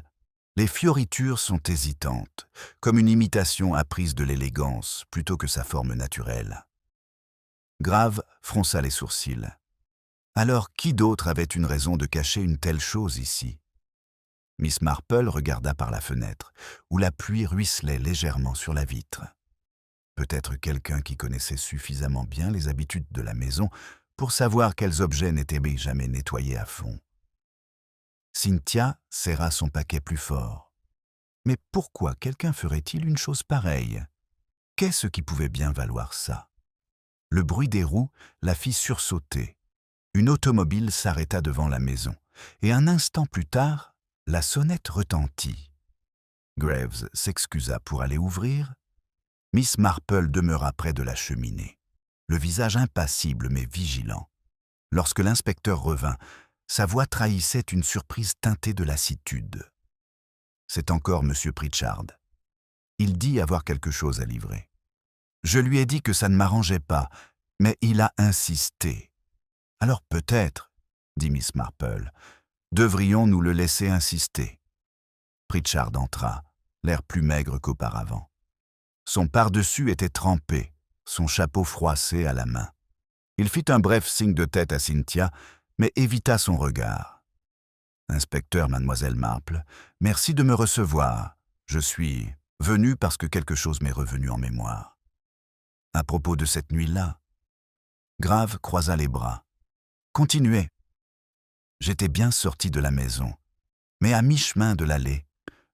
Les fioritures sont hésitantes, comme une imitation apprise de l'élégance plutôt que sa forme naturelle. Grave fronça les sourcils. Alors qui d'autre avait une raison de cacher une telle chose ici? Miss Marple regarda par la fenêtre, où la pluie ruisselait légèrement sur la vitre. Peut-être quelqu'un qui connaissait suffisamment bien les habitudes de la maison pour savoir quels objets n'étaient jamais nettoyés à fond. Cynthia serra son paquet plus fort. Mais pourquoi quelqu'un ferait-il une chose pareille? Qu'est-ce qui pouvait bien valoir ça? Le bruit des roues la fit sursauter. Une automobile s'arrêta devant la maison, et un instant plus tard, la sonnette retentit. Graves s'excusa pour aller ouvrir. Miss Marple demeura près de la cheminée, le visage impassible mais vigilant. Lorsque l'inspecteur revint, sa voix trahissait une surprise teintée de lassitude. « C'est encore M. Pritchard. Il dit avoir quelque chose à livrer. Je lui ai dit que ça ne m'arrangeait pas, mais il a insisté. Alors peut-être, dit Miss Marple, devrions-nous le laisser insister. » Pritchard entra, l'air plus maigre qu'auparavant. Son pardessus était trempé, son chapeau froissé à la main. Il fit un bref signe de tête à Cynthia, mais évita son regard. « Inspecteur, mademoiselle Marple, merci de me recevoir. Je suis venu parce que quelque chose m'est revenu en mémoire. » À propos de cette nuit-là, Grave croisa les bras. « Continuez. » J'étais bien sorti de la maison, mais à mi-chemin de l'allée,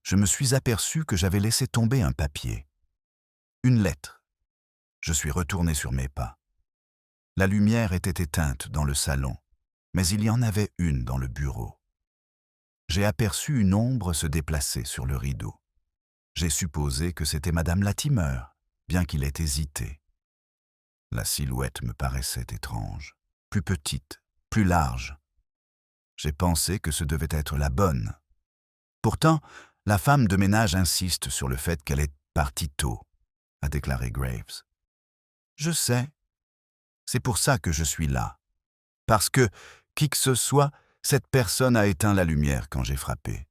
je me suis aperçu que j'avais laissé tomber un papier. Une lettre. Je suis retourné sur mes pas. La lumière était éteinte dans le salon, mais il y en avait une dans le bureau. J'ai aperçu une ombre se déplacer sur le rideau. J'ai supposé que c'était Madame Latimer, bien qu'il ait hésité. La silhouette me paraissait étrange, plus petite, plus large. J'ai pensé que ce devait être la bonne. Pourtant, la femme de ménage insiste sur le fait qu'elle est partie tôt, a déclaré Graves. Je sais. C'est pour ça que je suis là. Parce que, qui que ce soit, cette personne a éteint la lumière quand j'ai frappé.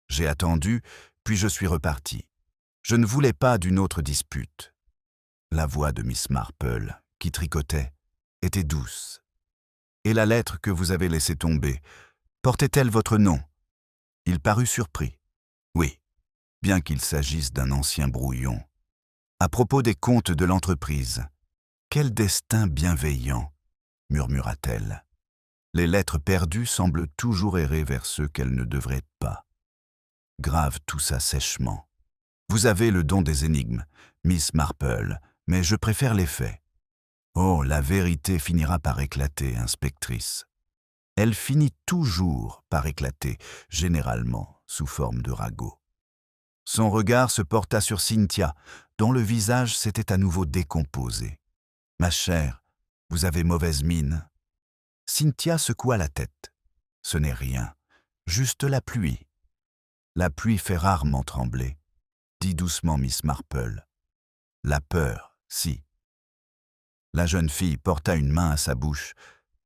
J'ai attendu, puis je suis reparti. Je ne voulais pas d'une autre dispute. La voix de Miss Marple, qui tricotait, était douce. Et la lettre que vous avez laissée tomber, portait-elle votre nom? Il parut surpris. Oui, bien qu'il s'agisse d'un ancien brouillon. À propos des comptes de l'entreprise. Quel destin bienveillant, murmura-t-elle. Les lettres perdues semblent toujours errer vers ceux qu'elles ne devraient pas. Grave toussa sèchement. Vous avez le don des énigmes, Miss Marple, mais je préfère les faits. Oh, la vérité finira par éclater, inspectrice. Elle finit toujours par éclater, généralement sous forme de ragot. Son regard se porta sur Cynthia, dont le visage s'était à nouveau décomposé. « Ma chère, vous avez mauvaise mine. » Cynthia secoua la tête. « Ce n'est rien, juste la pluie. »« La pluie fait rarement trembler, » dit doucement Miss Marple. « La peur, si. » La jeune fille porta une main à sa bouche,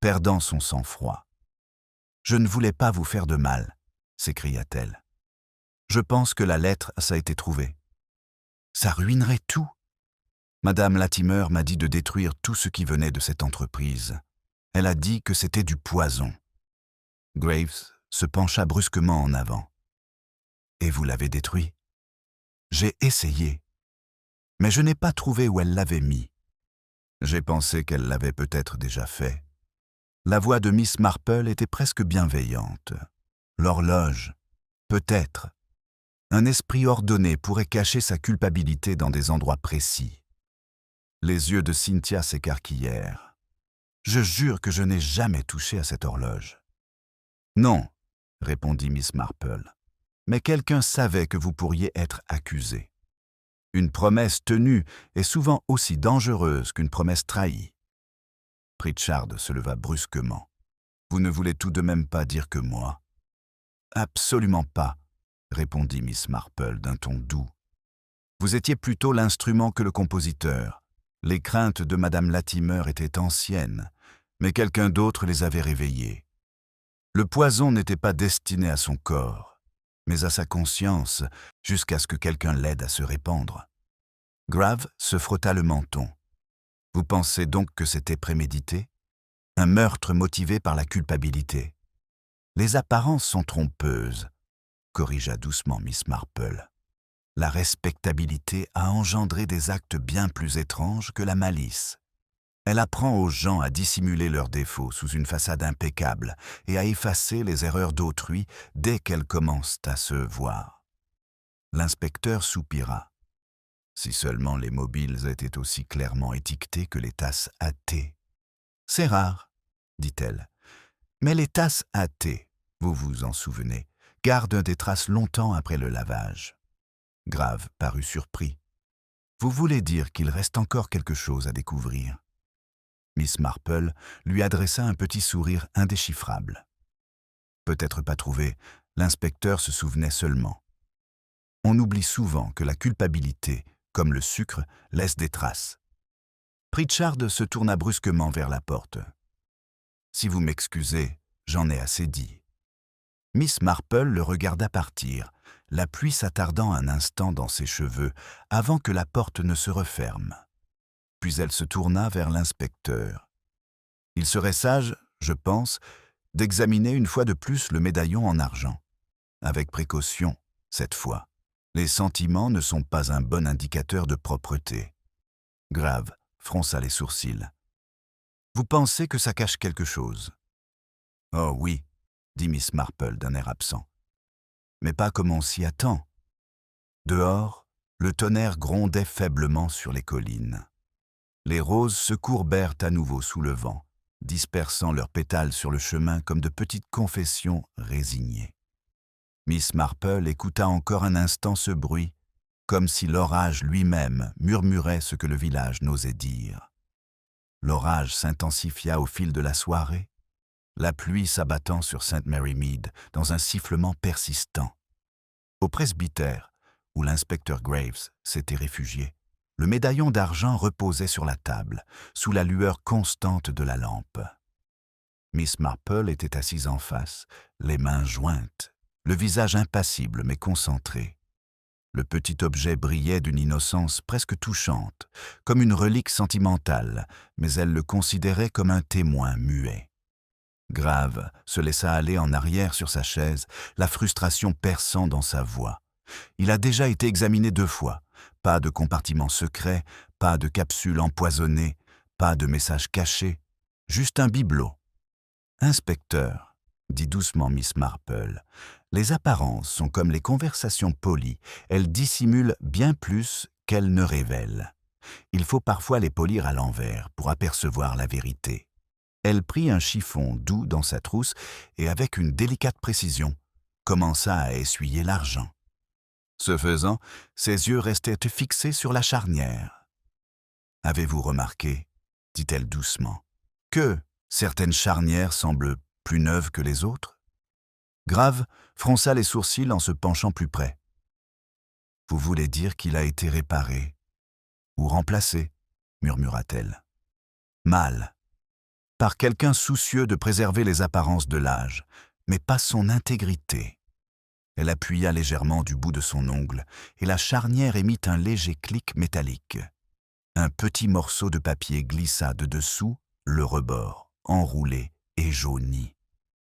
perdant son sang-froid. « Je ne voulais pas vous faire de mal, » s'écria-t-elle. Je pense que la lettre, ça a été trouvé. Ça ruinerait tout. Madame Latimer m'a dit de détruire tout ce qui venait de cette entreprise. Elle a dit que c'était du poison. Graves se pencha brusquement en avant. Et vous l'avez détruit? J'ai essayé. Mais je n'ai pas trouvé où elle l'avait mis. J'ai pensé qu'elle l'avait peut-être déjà fait. La voix de Miss Marple était presque bienveillante. L'horloge, peut-être. Un esprit ordonné pourrait cacher sa culpabilité dans des endroits précis. Les yeux de Cynthia s'écarquillèrent. Je jure que je n'ai jamais touché à cette horloge. Non, répondit Miss Marple. Mais quelqu'un savait que vous pourriez être accusé. Une promesse tenue est souvent aussi dangereuse qu'une promesse trahie. Pritchard se leva brusquement. Vous ne voulez tout de même pas dire que moi? Absolument pas, répondit Miss Marple d'un ton doux. Vous étiez plutôt l'instrument que le compositeur. Les craintes de Madame Latimer étaient anciennes, mais quelqu'un d'autre les avait réveillées. Le poison n'était pas destiné à son corps, mais à sa conscience, jusqu'à ce que quelqu'un l'aide à se répandre. Grave se frotta le menton. Vous pensez donc que c'était prémédité? Un meurtre motivé par la culpabilité? Les apparences sont trompeuses, corrigea doucement Miss Marple. La respectabilité a engendré des actes bien plus étranges que la malice. Elle apprend aux gens à dissimuler leurs défauts sous une façade impeccable et à effacer les erreurs d'autrui dès qu'elles commencent à se voir. L'inspecteur soupira. Si seulement les mobiles étaient aussi clairement étiquetés que les tasses à thé. C'est rare, dit-elle. Mais les tasses à thé, vous vous en souvenez, gardent des traces longtemps après le lavage. Grave parut surpris. Vous voulez dire qu'il reste encore quelque chose à découvrir? Miss Marple lui adressa un petit sourire indéchiffrable. Peut-être pas trouvé, l'inspecteur se souvenait seulement. On oublie souvent que la culpabilité, comme le sucre, laisse des traces. Pritchard se tourna brusquement vers la porte. « Si vous m'excusez, j'en ai assez dit. » Miss Marple le regarda partir, la pluie s'attardant un instant dans ses cheveux avant que la porte ne se referme. Puis elle se tourna vers l'inspecteur. Il serait sage, je pense, d'examiner une fois de plus le médaillon en argent. Avec précaution, cette fois. Les sentiments ne sont pas un bon indicateur de propreté. Grave fronça les sourcils. Vous pensez que ça cache quelque chose? Oh oui, dit Miss Marple d'un air absent. Mais pas comme on s'y attend. Dehors, le tonnerre grondait faiblement sur les collines. Les roses se courbèrent à nouveau sous le vent, dispersant leurs pétales sur le chemin comme de petites confessions résignées. Miss Marple écouta encore un instant ce bruit, comme si l'orage lui-même murmurait ce que le village n'osait dire. L'orage s'intensifia au fil de la soirée, la pluie s'abattant sur St. Mary Mead dans un sifflement persistant. Au presbytère, où l'inspecteur Graves s'était réfugié, le médaillon d'argent reposait sur la table, sous la lueur constante de la lampe. Miss Marple était assise en face, les mains jointes, le visage impassible mais concentré. Le petit objet brillait d'une innocence presque touchante, comme une relique sentimentale, mais elle le considérait comme un témoin muet. Grave se laissa aller en arrière sur sa chaise, la frustration perçant dans sa voix. Il a déjà été examiné 2 fois. Pas de compartiment secret, pas de capsule empoisonnée, pas de message caché, juste un bibelot. « Inspecteur, » dit doucement Miss Marple, « les apparences sont comme les conversations polies, elles dissimulent bien plus qu'elles ne révèlent. Il faut parfois les polir à l'envers pour apercevoir la vérité. » Elle prit un chiffon doux dans sa trousse et avec une délicate précision, commença à essuyer l'argent. Ce faisant, ses yeux restaient fixés sur la charnière. « Avez-vous remarqué, dit-elle doucement, que certaines charnières semblent plus neuves que les autres? » Grave fronça les sourcils en se penchant plus près. « Vous voulez dire qu'il a été réparé ou remplacé, murmura-t-elle. « Mal, par quelqu'un soucieux de préserver les apparences de l'âge, mais pas son intégrité. » Elle appuya légèrement du bout de son ongle, et la charnière émit un léger clic métallique. Un petit morceau de papier glissa de dessous le rebord, enroulé et jauni.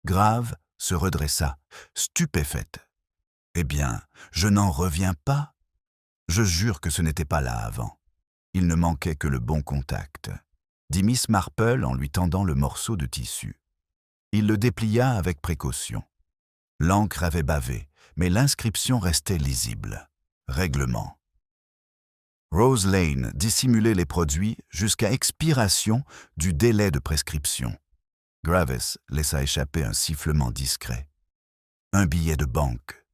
Grave se redressa, stupéfaite. « Eh bien, je n'en reviens pas. Je jure que ce n'était pas là avant. Il ne manquait que le bon contact, » dit Miss Marple en lui tendant le morceau de tissu. Il le déplia avec précaution. L'encre avait bavé, mais l'inscription restait lisible. Règlement. Rose Lane dissimulait les produits jusqu'à expiration du délai de prescription. Graves laissa échapper un sifflement discret. Un billet de banque.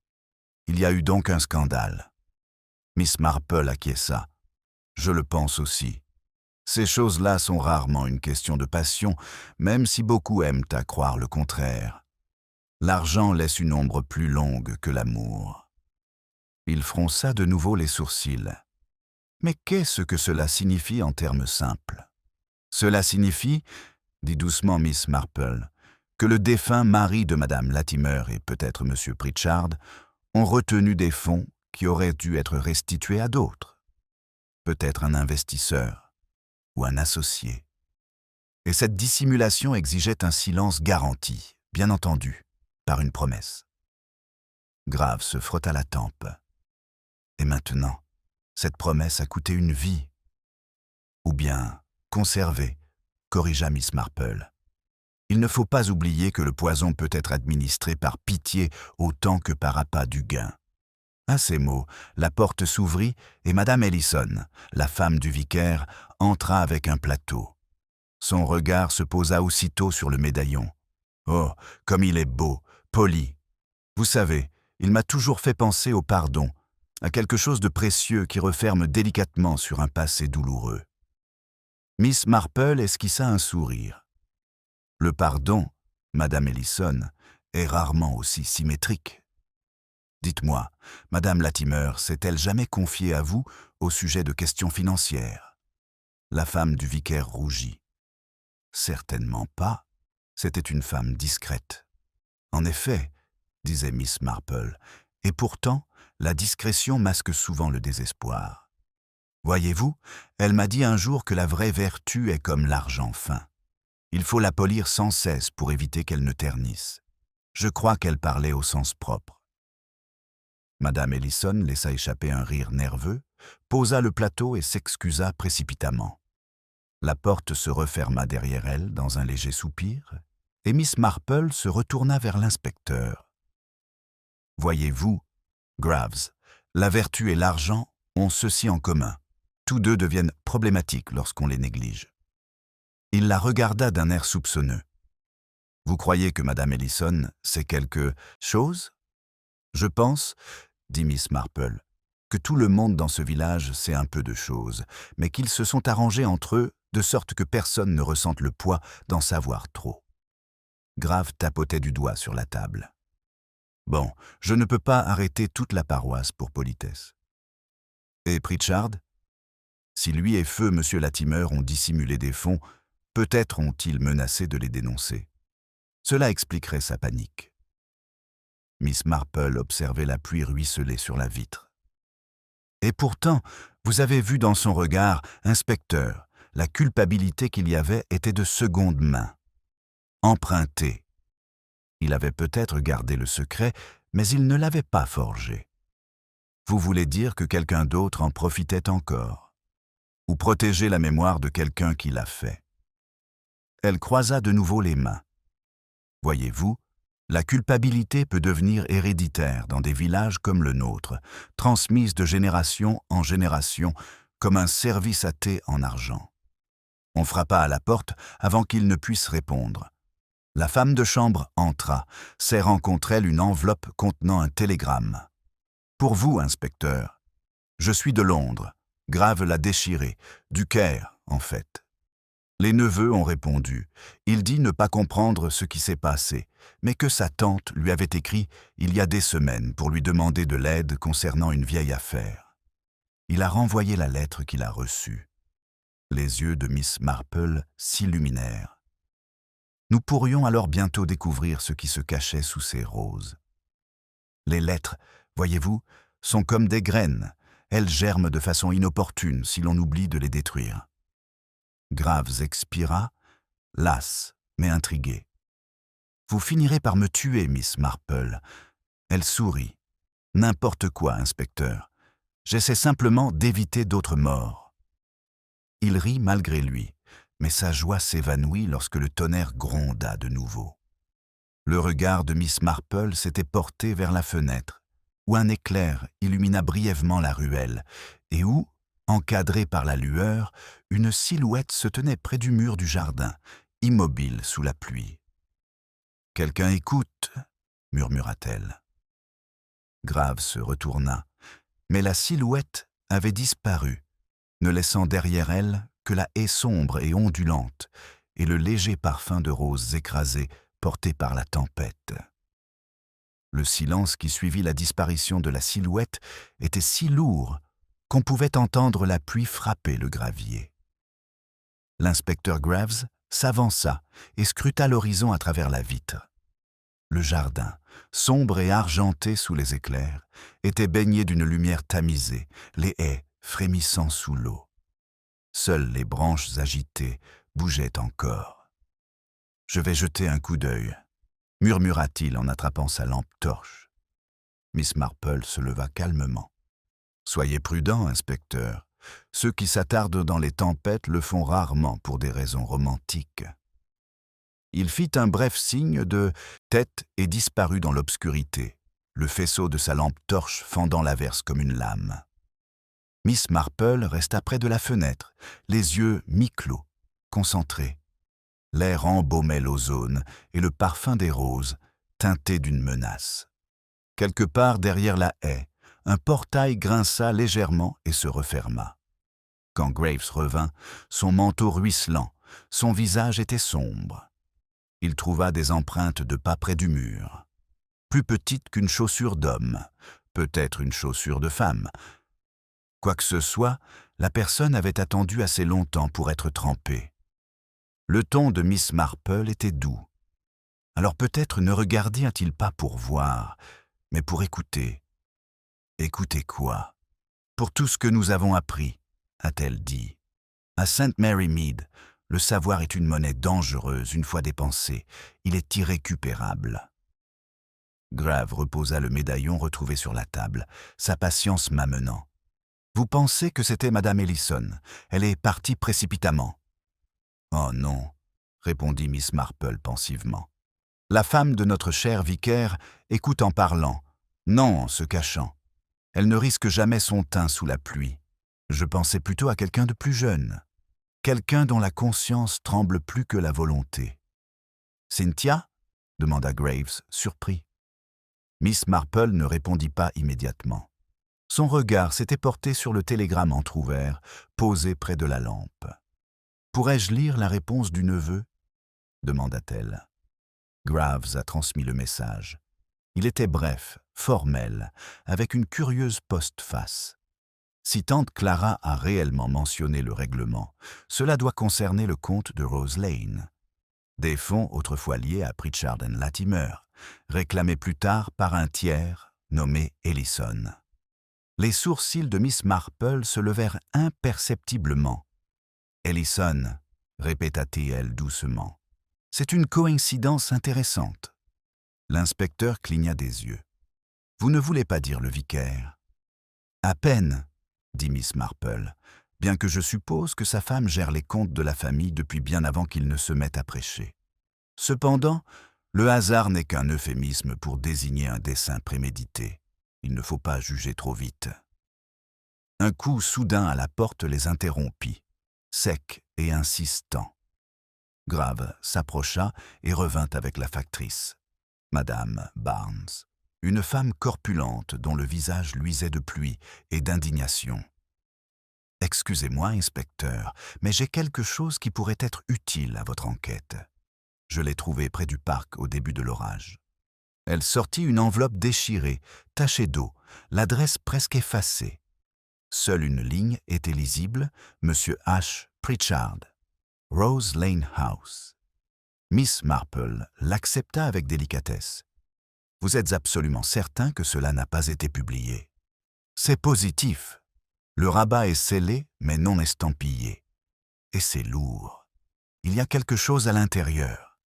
Il y a eu donc un scandale. Miss Marple acquiesça. Je le pense aussi. Ces choses-là sont rarement une question de passion, même si beaucoup aiment à croire le contraire. L'argent laisse une ombre plus longue que l'amour. Il fronça de nouveau les sourcils. Mais qu'est-ce que cela signifie en termes simples? Cela signifie, dit doucement Miss Marple, que le défunt mari de Madame Latimer et peut-être Monsieur Pritchard ont retenu des fonds qui auraient dû être restitués à d'autres. Peut-être un investisseur ou un associé. Et cette dissimulation exigeait un silence garanti, bien entendu, par une promesse. Grave se frotta la tempe. Et maintenant, cette promesse a coûté une vie. Ou bien, conservée, corrigea Miss Marple. Il ne faut pas oublier que le poison peut être administré par pitié autant que par appât du gain. À ces mots, la porte s'ouvrit et Madame Ellison, la femme du vicaire, entra avec un plateau. Son regard se posa aussitôt sur le médaillon. Oh, comme il est beau, poli. Vous savez, il m'a toujours fait penser au pardon, à quelque chose de précieux qui referme délicatement sur un passé douloureux. Miss Marple esquissa un sourire. Le pardon, Madame Ellison, est rarement aussi symétrique. Dites-moi, Madame Latimer s'est-elle jamais confiée à vous au sujet de questions financières? La femme du vicaire rougit. Certainement pas. C'était une femme discrète. En effet, disait Miss Marple, et pourtant, la discrétion masque souvent le désespoir. Voyez-vous, elle m'a dit un jour que la vraie vertu est comme l'argent fin. Il faut la polir sans cesse pour éviter qu'elle ne ternisse. Je crois qu'elle parlait au sens propre. Madame Ellison laissa échapper un rire nerveux, posa le plateau et s'excusa précipitamment. La porte se referma derrière elle dans un léger soupir, et Miss Marple se retourna vers l'inspecteur. « Voyez-vous, Graves, la vertu et l'argent ont ceci en commun. Tous deux deviennent problématiques lorsqu'on les néglige. » Il la regarda d'un air soupçonneux. « Vous croyez que Madame Ellison sait quelque chose? » « Je pense, dit Miss Marple, que tout le monde dans ce village sait un peu de choses, mais qu'ils se sont arrangés entre eux de sorte que personne ne ressente le poids d'en savoir trop. » Grave tapotait du doigt sur la table. « Bon, je ne peux pas arrêter toute la paroisse pour politesse. » « Et Pritchard? Si lui et feu Monsieur Latimer ont dissimulé des fonds, peut-être ont-ils menacé de les dénoncer. Cela expliquerait sa panique. » Miss Marple observait la pluie ruisseler sur la vitre. « Et pourtant, vous avez vu dans son regard, inspecteur, la culpabilité qu'il y avait était de seconde main. Empruntée. Il avait peut-être gardé le secret, mais il ne l'avait pas forgé. Vous voulez dire que quelqu'un d'autre en profitait encore, ou protéger la mémoire de quelqu'un qui l'a fait. » Elle croisa de nouveau les mains. « Voyez-vous, la culpabilité peut devenir héréditaire dans des villages comme le nôtre, transmise de génération en génération comme un service à thé en argent. On frappa à la porte avant qu'il ne puisse répondre. La femme de chambre entra, serrant contre elle une enveloppe contenant un télégramme. « Pour vous, inspecteur. Je suis de Londres. Grave l'a déchiré. Du Caire, en fait. » Les neveux ont répondu. Il dit ne pas comprendre ce qui s'est passé, mais que sa tante lui avait écrit il y a des semaines pour lui demander de l'aide concernant une vieille affaire. Il a renvoyé la lettre qu'il a reçue. Les yeux de Miss Marple s'illuminèrent. Nous pourrions alors bientôt découvrir ce qui se cachait sous ces roses. Les lettres, voyez-vous, sont comme des graines. Elles germent de façon inopportune si l'on oublie de les détruire. Graves expira, las, mais intrigué. « Vous finirez par me tuer, Miss Marple. » Elle sourit. « N'importe quoi, inspecteur. J'essaie simplement d'éviter d'autres morts. » Il rit malgré lui, mais sa joie s'évanouit lorsque le tonnerre gronda de nouveau. Le regard de Miss Marple s'était porté vers la fenêtre, où un éclair illumina brièvement la ruelle, et où, encadrée par la lueur, une silhouette se tenait près du mur du jardin, immobile sous la pluie. « Quelqu'un écoute » murmura-t-elle. Grave se retourna, mais la silhouette avait disparu, ne laissant derrière elle que la haie sombre et ondulante et le léger parfum de roses écrasées porté par la tempête. Le silence qui suivit la disparition de la silhouette était si lourd qu'on pouvait entendre la pluie frapper le gravier. L'inspecteur Graves s'avança et scruta l'horizon à travers la vitre. Le jardin, sombre et argenté sous les éclairs, était baigné d'une lumière tamisée, les haies frémissant sous l'eau. Seules les branches agitées bougeaient encore. « Je vais jeter un coup d'œil », murmura-t-il en attrapant sa lampe torche. Miss Marple se leva calmement. « Soyez prudent, inspecteur. Ceux qui s'attardent dans les tempêtes le font rarement pour des raisons romantiques. » Il fit un bref signe de tête et disparut dans l'obscurité, le faisceau de sa lampe torche fendant l'averse comme une lame. Miss Marple resta près de la fenêtre, les yeux mi-clos, concentrés. L'air embaumait l'ozone et le parfum des roses, teinté d'une menace. Quelque part derrière la haie, un portail grinça légèrement et se referma. Quand Graves revint, son manteau ruisselant, son visage était sombre. Il trouva des empreintes de pas près du mur. Plus petites qu'une chaussure d'homme, peut-être une chaussure de femme. Quoi que ce soit, la personne avait attendu assez longtemps pour être trempée. Le ton de Miss Marple était doux. Alors peut-être ne regardait-il pas pour voir, mais pour écouter. « Écoutez quoi ? Pour tout ce que nous avons appris, » a-t-elle dit. « À St. Mary Mead, le savoir est une monnaie dangereuse une fois dépensée. Il est irrécupérable. » Grave reposa le médaillon retrouvé sur la table, sa patience m'amenant. « Vous pensez que c'était Madame Ellison. Elle est partie précipitamment. »« Oh non, » répondit Miss Marple pensivement. « La femme de notre cher vicaire écoute en parlant, non en se cachant. Elle ne risque jamais son teint sous la pluie. Je pensais plutôt à quelqu'un de plus jeune. Quelqu'un dont la conscience tremble plus que la volonté. »« Cynthia » demanda Graves, surpris. Miss Marple ne répondit pas immédiatement. Son regard s'était porté sur le télégramme entrouvert, posé près de la lampe. « Pourrais-je lire la réponse du neveu » demanda-t-elle. Graves a transmis le message. Il était bref, formel, avec une curieuse postface. Si tante Clara a réellement mentionné le règlement, cela doit concerner le comte de Rose Lane. Des fonds autrefois liés à Pritchard & Latimer, réclamés plus tard par un tiers nommé Ellison. Les sourcils de Miss Marple se levèrent imperceptiblement. « Ellison » répéta-t-elle doucement. « C'est une coïncidence intéressante. » L'inspecteur cligna des yeux. « Vous ne voulez pas dire le vicaire ?»« À peine, » dit Miss Marple, « bien que je suppose que sa femme gère les comptes de la famille depuis bien avant qu'il ne se mette à prêcher. Cependant, le hasard n'est qu'un euphémisme pour désigner un dessein prémédité. Il ne faut pas juger trop vite. » Un coup soudain à la porte les interrompit, sec et insistant. Grave s'approcha et revint avec la factrice, Madame Barnes, une femme corpulente dont le visage luisait de pluie et d'indignation. « Excusez-moi, inspecteur, mais j'ai quelque chose qui pourrait être utile à votre enquête. Je l'ai trouvée près du parc au début de l'orage. » Elle sortit une enveloppe déchirée, tachée d'eau, l'adresse presque effacée. Seule une ligne était lisible, Monsieur H. Pritchard, Rose Lane House. Miss Marple l'accepta avec délicatesse. Vous êtes absolument certain que cela n'a pas été publié. C'est positif. Le rabat est scellé, mais non estampillé. Et c'est lourd. Il y a quelque chose à l'intérieur.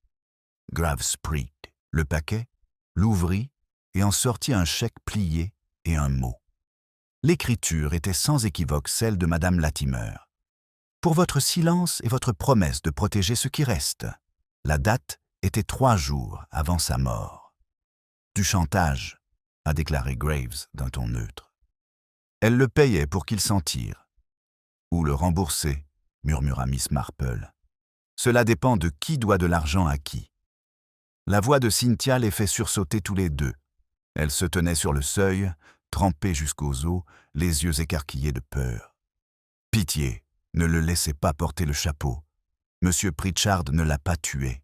Graves prit le paquet, l'ouvrit et en sortit un chèque plié et un mot. L'écriture était sans équivoque celle de Madame Latimer. Pour votre silence et votre promesse de protéger ce qui reste. La date était 3 jours avant sa mort. Du chantage, a déclaré Graves d'un ton neutre. Elle le payait pour qu'il s'en tire. Ou le rembourser, murmura Miss Marple. Cela dépend de qui doit de l'argent à qui. La voix de Cynthia les fait sursauter tous les deux. Elle se tenait sur le seuil, trempée jusqu'aux os, les yeux écarquillés de peur. Pitié, ne le laissez pas porter le chapeau. Monsieur Pritchard ne l'a pas tué.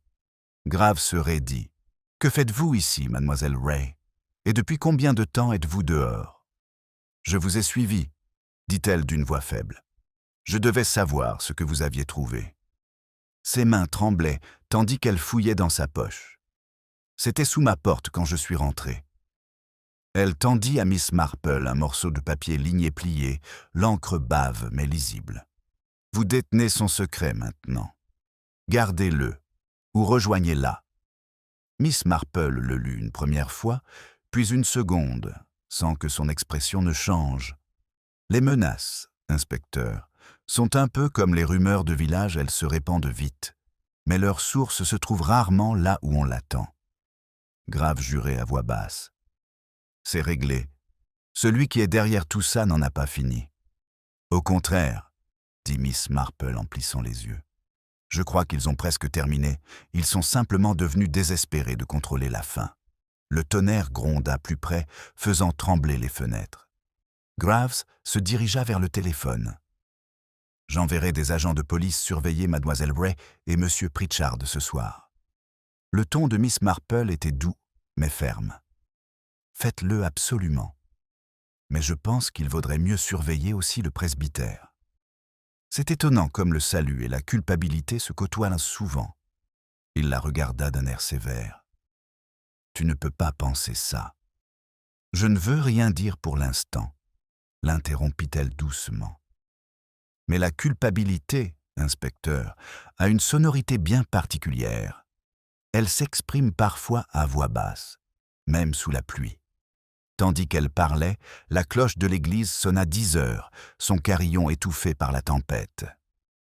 Graves se raidit. Que faites-vous ici, mademoiselle Ray? Et depuis combien de temps êtes-vous dehors? Je vous ai suivi, dit-elle d'une voix faible. Je devais savoir ce que vous aviez trouvé. Ses mains tremblaient tandis qu'elle fouillait dans sa poche. C'était sous ma porte quand je suis rentré. Elle tendit à Miss Marple un morceau de papier ligné plié, l'encre bave mais lisible. Vous détenez son secret maintenant. Gardez-le, ou rejoignez-la. Miss Marple le lut une première fois, puis une seconde, sans que son expression ne change. Les menaces, inspecteur, sont un peu comme les rumeurs de village, elles se répandent vite, mais leur source se trouve rarement là où on l'attend. Graves jurait à voix basse. C'est réglé. Celui qui est derrière tout ça n'en a pas fini. Au contraire, dit Miss Marple en plissant les yeux. Je crois qu'ils ont presque terminé. Ils sont simplement devenus désespérés de contrôler la faim. Le tonnerre gronda plus près, faisant trembler les fenêtres. Graves se dirigea vers le téléphone. J'enverrai des agents de police surveiller mademoiselle Ray et monsieur Pritchard ce soir. Le ton de Miss Marple était doux, mais ferme. Faites-le absolument. Mais je pense qu'il vaudrait mieux surveiller aussi le presbytère. C'est étonnant comme le salut et la culpabilité se côtoient souvent. Il la regarda d'un air sévère. Tu ne peux pas penser ça. Je ne veux rien dire pour l'instant, l'interrompit-elle doucement. Mais la culpabilité, inspecteur, a une sonorité bien particulière. Elle s'exprime parfois à voix basse, même sous la pluie. Tandis qu'elle parlait, la cloche de l'église sonna 10 heures, son carillon étouffé par la tempête.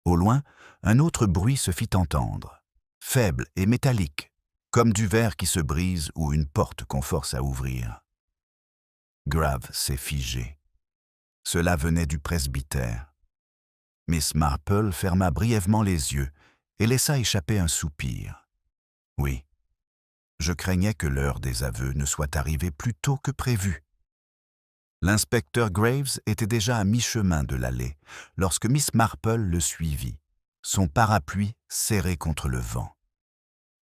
Au loin, un autre bruit se fit entendre, faible et métallique, comme du verre qui se brise ou une porte qu'on force à ouvrir. Graves s'est figé. Cela venait du presbytère. Miss Marple ferma brièvement les yeux et laissa échapper un soupir. Oui. Je craignais que l'heure des aveux ne soit arrivée plus tôt que prévu. L'inspecteur Graves était déjà à mi-chemin de l'allée, lorsque Miss Marple le suivit, son parapluie serré contre le vent.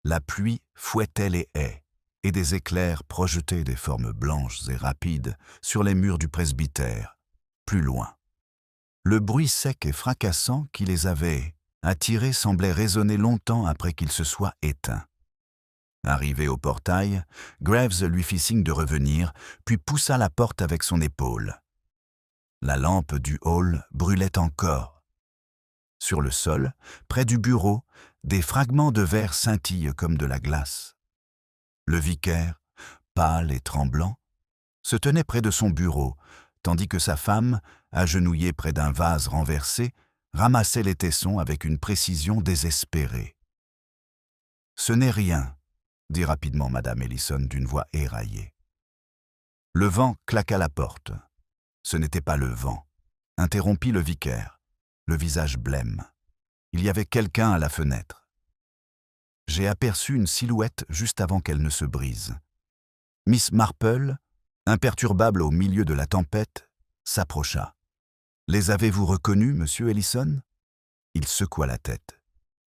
La pluie fouettait les haies, et des éclairs projetaient des formes blanches et rapides sur les murs du presbytère, plus loin. Le bruit sec et fracassant qui les avait attirés semblait résonner longtemps après qu'il se soit éteint. Arrivé au portail, Graves lui fit signe de revenir, puis poussa la porte avec son épaule. La lampe du hall brûlait encore. Sur le sol, près du bureau, des fragments de verre scintillent comme de la glace. Le vicaire, pâle et tremblant, se tenait près de son bureau, tandis que sa femme, agenouillée près d'un vase renversé, ramassait les tessons avec une précision désespérée. « Ce n'est rien », dit rapidement Madame Ellison d'une voix éraillée. Le vent claqua la porte. Ce n'était pas le vent, interrompit le vicaire, le visage blême. Il y avait quelqu'un à la fenêtre. J'ai aperçu une silhouette juste avant qu'elle ne se brise. Miss Marple, imperturbable au milieu de la tempête, s'approcha. « Les avez-vous reconnus, monsieur Ellison ?» Il secoua la tête.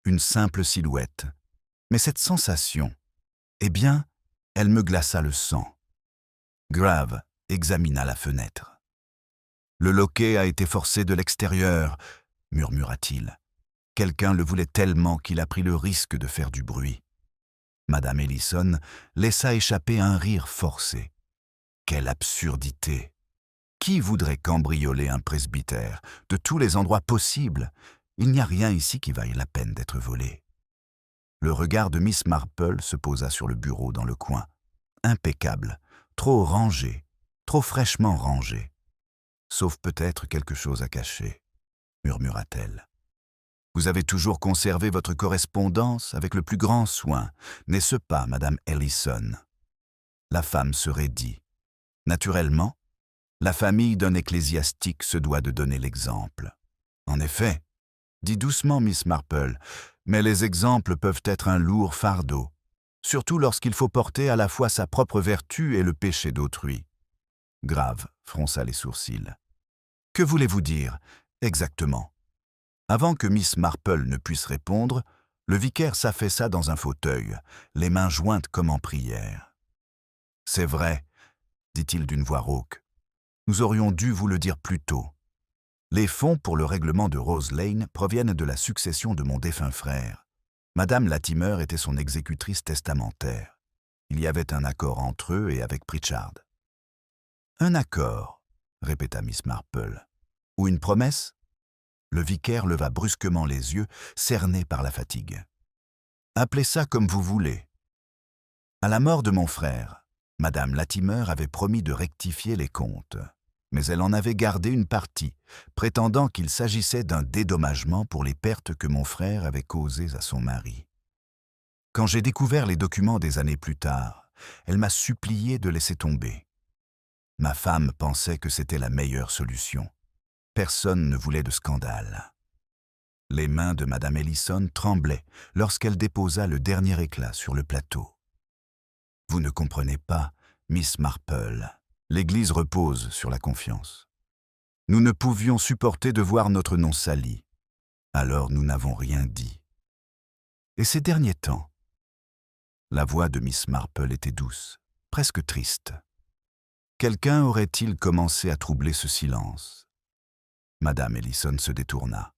Une simple silhouette. Mais cette sensation, eh bien, elle me glaça le sang. Graves examina la fenêtre. « Le loquet a été forcé de l'extérieur, » murmura-t-il. « Quelqu'un le voulait tellement qu'il a pris le risque de faire du bruit. » Madame Ellison laissa échapper un rire forcé. Quelle absurdité! Qui voudrait cambrioler un presbytère? De tous les endroits possibles, il n'y a rien ici qui vaille la peine d'être volé. Le regard de Miss Marple se posa sur le bureau dans le coin. Impeccable, trop rangé, trop fraîchement rangé. Sauf peut-être quelque chose à cacher, murmura-t-elle. Vous avez toujours conservé votre correspondance avec le plus grand soin, n'est-ce pas, Madame Ellison? La femme se raidit. Naturellement, la famille d'un ecclésiastique se doit de donner l'exemple. En effet, dit doucement Miss Marple, mais les exemples peuvent être un lourd fardeau, surtout lorsqu'il faut porter à la fois sa propre vertu et le péché d'autrui. Grave fronça les sourcils. Que voulez-vous dire, exactement? Avant que Miss Marple ne puisse répondre, le vicaire s'affaissa dans un fauteuil, les mains jointes comme en prière. « C'est vrai, dit-il d'une voix rauque. Nous aurions dû vous le dire plus tôt. Les fonds pour le règlement de Rose Lane proviennent de la succession de mon défunt frère. Madame Latimer était son exécutrice testamentaire. Il y avait un accord entre eux et avec Pritchard. »« Un accord, répéta Miss Marple. Ou une promesse ?» Le vicaire leva brusquement les yeux, cerné par la fatigue. « Appelez ça comme vous voulez. À la mort de mon frère, Madame Latimer avait promis de rectifier les comptes. Mais elle en avait gardé une partie, prétendant qu'il s'agissait d'un dédommagement pour les pertes que mon frère avait causées à son mari. Quand j'ai découvert les documents des années plus tard, elle m'a supplié de laisser tomber. Ma femme pensait que c'était la meilleure solution. Personne ne voulait de scandale. Les mains de Madame Ellison tremblaient lorsqu'elle déposa le dernier éclat sur le plateau. « Vous ne comprenez pas, Miss Marple. L'Église repose sur la confiance. Nous ne pouvions supporter de voir notre nom sali. Alors nous n'avons rien dit. Et ces derniers temps, la voix de Miss Marple était douce, presque triste. Quelqu'un aurait-il commencé à troubler ce silence? Madame Ellison se détourna.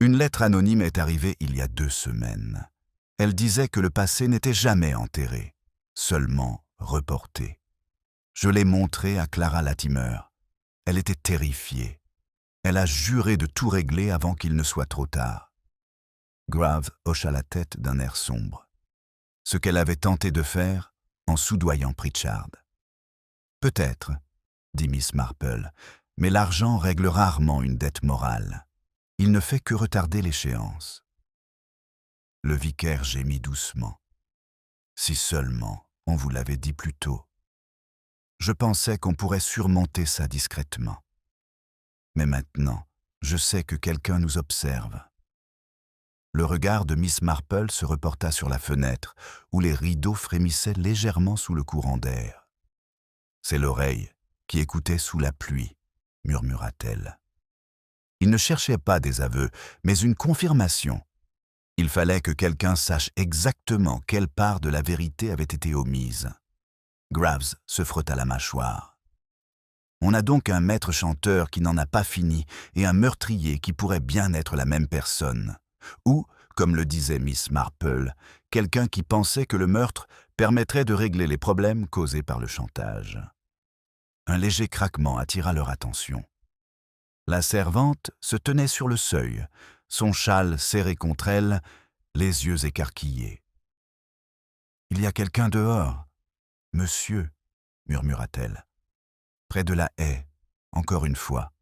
Une lettre anonyme est arrivée il y a 2 semaines. Elle disait que le passé n'était jamais enterré, seulement reporté. Je l'ai montrée à Clara Latimer. Elle était terrifiée. Elle a juré de tout régler avant qu'il ne soit trop tard. Grave hocha la tête d'un air sombre. Ce qu'elle avait tenté de faire en soudoyant Pritchard. « Peut-être, dit Miss Marple, mais l'argent règle rarement une dette morale. Il ne fait que retarder l'échéance. » Le vicaire gémit doucement. « Si seulement on vous l'avait dit plus tôt. Je pensais qu'on pourrait surmonter ça discrètement. Mais maintenant, je sais que quelqu'un nous observe. » Le regard de Miss Marple se reporta sur la fenêtre, où les rideaux frémissaient légèrement sous le courant d'air. « C'est l'oreille qui écoutait sous la pluie, » murmura-t-elle. Il ne cherchait pas des aveux, mais une confirmation. Il fallait que quelqu'un sache exactement quelle part de la vérité avait été omise. Graves se frotta la mâchoire. On a donc un maître chanteur qui n'en a pas fini et un meurtrier qui pourrait bien être la même personne. Ou, comme le disait Miss Marple, quelqu'un qui pensait que le meurtre permettrait de régler les problèmes causés par le chantage. Un léger craquement attira leur attention. La servante se tenait sur le seuil, son châle serré contre elle, les yeux écarquillés. « Il y a quelqu'un dehors, monsieur, » murmura-t-elle. « Près de la haie, encore une fois.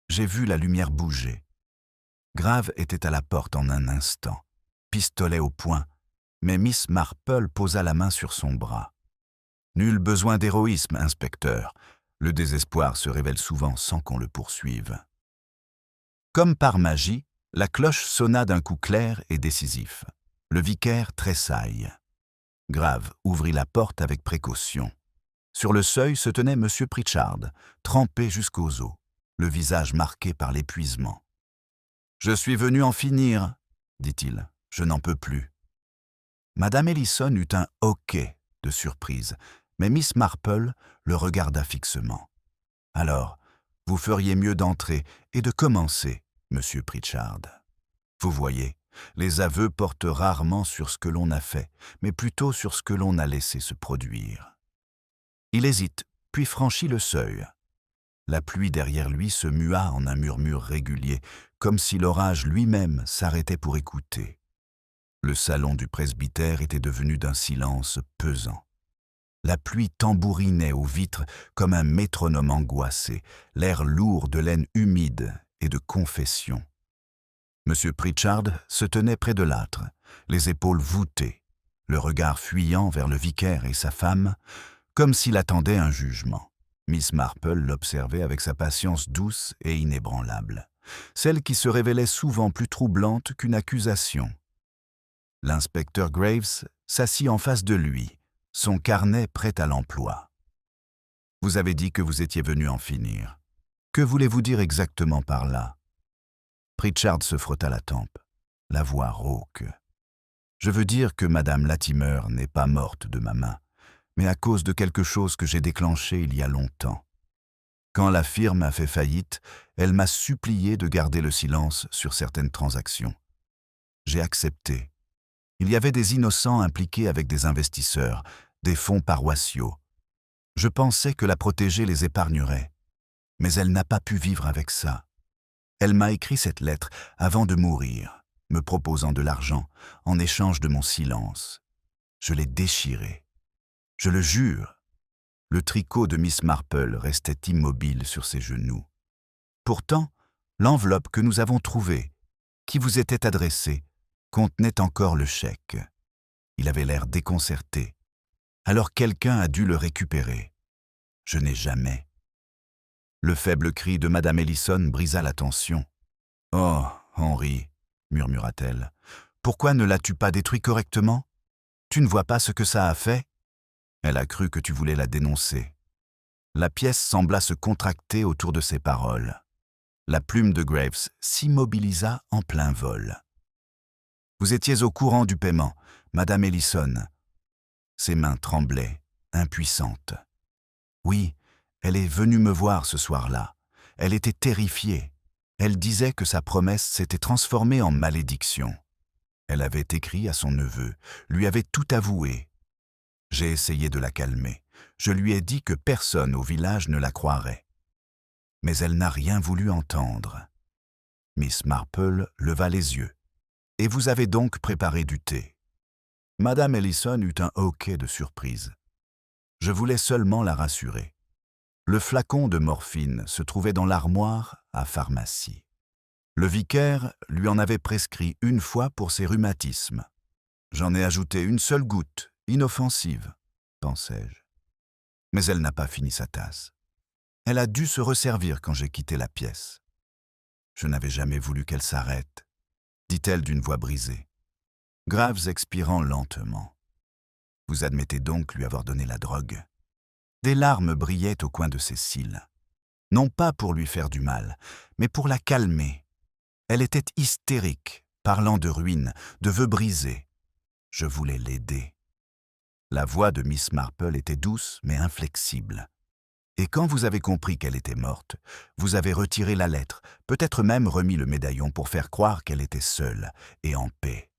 J'ai vu la lumière bouger. » Grave était à la porte en un instant, pistolet au poing, mais Miss Marple posa la main sur son bras. « Nul besoin d'héroïsme, inspecteur. Le désespoir se révèle souvent sans qu'on le poursuive. » Comme par magie, la cloche sonna d'un coup clair et décisif. Le vicaire tressaille. Grave ouvrit la porte avec précaution. Sur le seuil se tenait M. Pritchard, trempé jusqu'aux os, le visage marqué par l'épuisement. « Je suis venu en finir, » dit-il. « Je n'en peux plus. » Madame Ellison eut un hoquet de surprise, mais Miss Marple le regarda fixement. « Alors, vous feriez mieux d'entrer et de commencer, Monsieur Pritchard. Vous voyez, Les aveux portent rarement sur ce que l'on a fait, mais plutôt sur ce que l'on a laissé se produire. Il hésite, puis franchit le seuil. La pluie derrière lui se mua en un murmure régulier, comme si l'orage lui-même s'arrêtait pour écouter. Le salon du presbytère était devenu d'un silence pesant. La pluie tambourinait aux vitres comme un métronome angoissé, l'air lourd de laine humide et de confession. M. Pritchard se tenait près de l'âtre, les épaules voûtées, le regard fuyant vers le vicaire et sa femme, comme s'il attendait un jugement. Miss Marple l'observait avec sa patience douce et inébranlable, celle qui se révélait souvent plus troublante qu'une accusation. L'inspecteur Graves s'assit en face de lui, son carnet prêt à l'emploi. « Vous avez dit que vous étiez venu en finir. Que voulez-vous dire exactement par là ?» Pritchard se frotta la tempe, la voix rauque. « Je veux dire que Madame Latimer n'est pas morte de ma main, mais à cause de quelque chose que j'ai déclenché il y a longtemps. Quand la firme a fait faillite, elle m'a supplié de garder le silence sur certaines transactions. J'ai accepté. Il y avait des innocents impliqués avec des investisseurs, des fonds paroissiaux. Je pensais que la protéger les épargnerait, mais elle n'a pas pu vivre avec ça. Elle m'a écrit cette lettre avant de mourir, me proposant de l'argent en échange de mon silence. Je l'ai déchiré. Je le jure. » Le tricot de Miss Marple restait immobile sur ses genoux. Pourtant, l'enveloppe que nous avons trouvée, qui vous était adressée, contenait encore le chèque. Il avait l'air déconcerté. Alors quelqu'un a dû le récupérer. Je n'ai jamais. Le faible cri de Madame Ellison brisa la tension. « Oh, Henry, » murmura-t-elle, « pourquoi ne l'as-tu pas détruit correctement? Tu ne vois pas ce que ça a fait? » Elle a cru que tu voulais la dénoncer. La pièce sembla se contracter autour de ces paroles. La plume de Graves s'immobilisa en plein vol. « Vous étiez au courant du paiement, Madame Ellison. » Ses mains tremblaient, impuissantes. « Oui, elle est venue me voir ce soir-là. Elle était terrifiée. Elle disait que sa promesse s'était transformée en malédiction. Elle avait écrit à son neveu, lui avait tout avoué. J'ai essayé de la calmer. Je lui ai dit que personne au village ne la croirait. Mais elle n'a rien voulu entendre. » Miss Marple leva les yeux. « Et vous avez donc préparé du thé. » Madame Ellison eut un hoquet de surprise. Je voulais seulement la rassurer. Le flacon de morphine se trouvait dans l'armoire à pharmacie. Le vicaire lui en avait prescrit une fois pour ses rhumatismes. J'en ai ajouté une seule goutte, inoffensive, pensai-je. Mais elle n'a pas fini sa tasse. Elle a dû se resservir quand j'ai quitté la pièce. Je n'avais jamais voulu qu'elle s'arrête, dit-elle d'une voix brisée. Graves expirant lentement. Vous admettez donc lui avoir donné la drogue. Des larmes brillaient au coin de ses cils. Non pas pour lui faire du mal, mais pour la calmer. Elle était hystérique, parlant de ruines, de vœux brisés. Je voulais l'aider. La voix de Miss Marple était douce mais inflexible. Et quand vous avez compris qu'elle était morte, vous avez retiré la lettre, peut-être même remis le médaillon pour faire croire qu'elle était seule et en paix.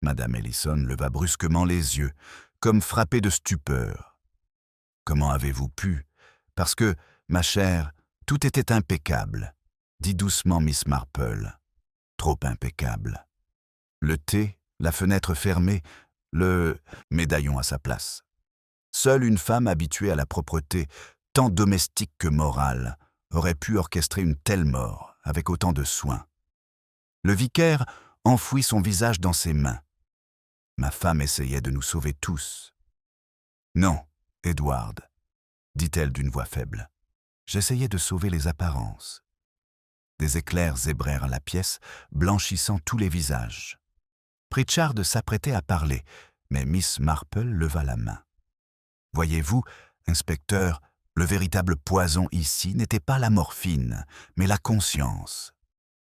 Madame Ellison leva brusquement les yeux, comme frappée de stupeur. « Comment avez-vous pu? Parce que, ma chère, tout était impeccable, » dit doucement Miss Marple. Trop impeccable. Le thé, la fenêtre fermée, le médaillon à sa place. Seule une femme habituée à la propreté, tant domestique que morale, aurait pu orchestrer une telle mort avec autant de soin. Le vicaire enfouit son visage dans ses mains. Ma femme essayait de nous sauver tous. « Non, Edward, » dit-elle d'une voix faible. J'essayais de sauver les apparences. Des éclairs zébrèrent la pièce, blanchissant tous les visages. Pritchard s'apprêtait à parler, mais Miss Marple leva la main. « Voyez-vous, inspecteur, le véritable poison ici n'était pas la morphine, mais la conscience.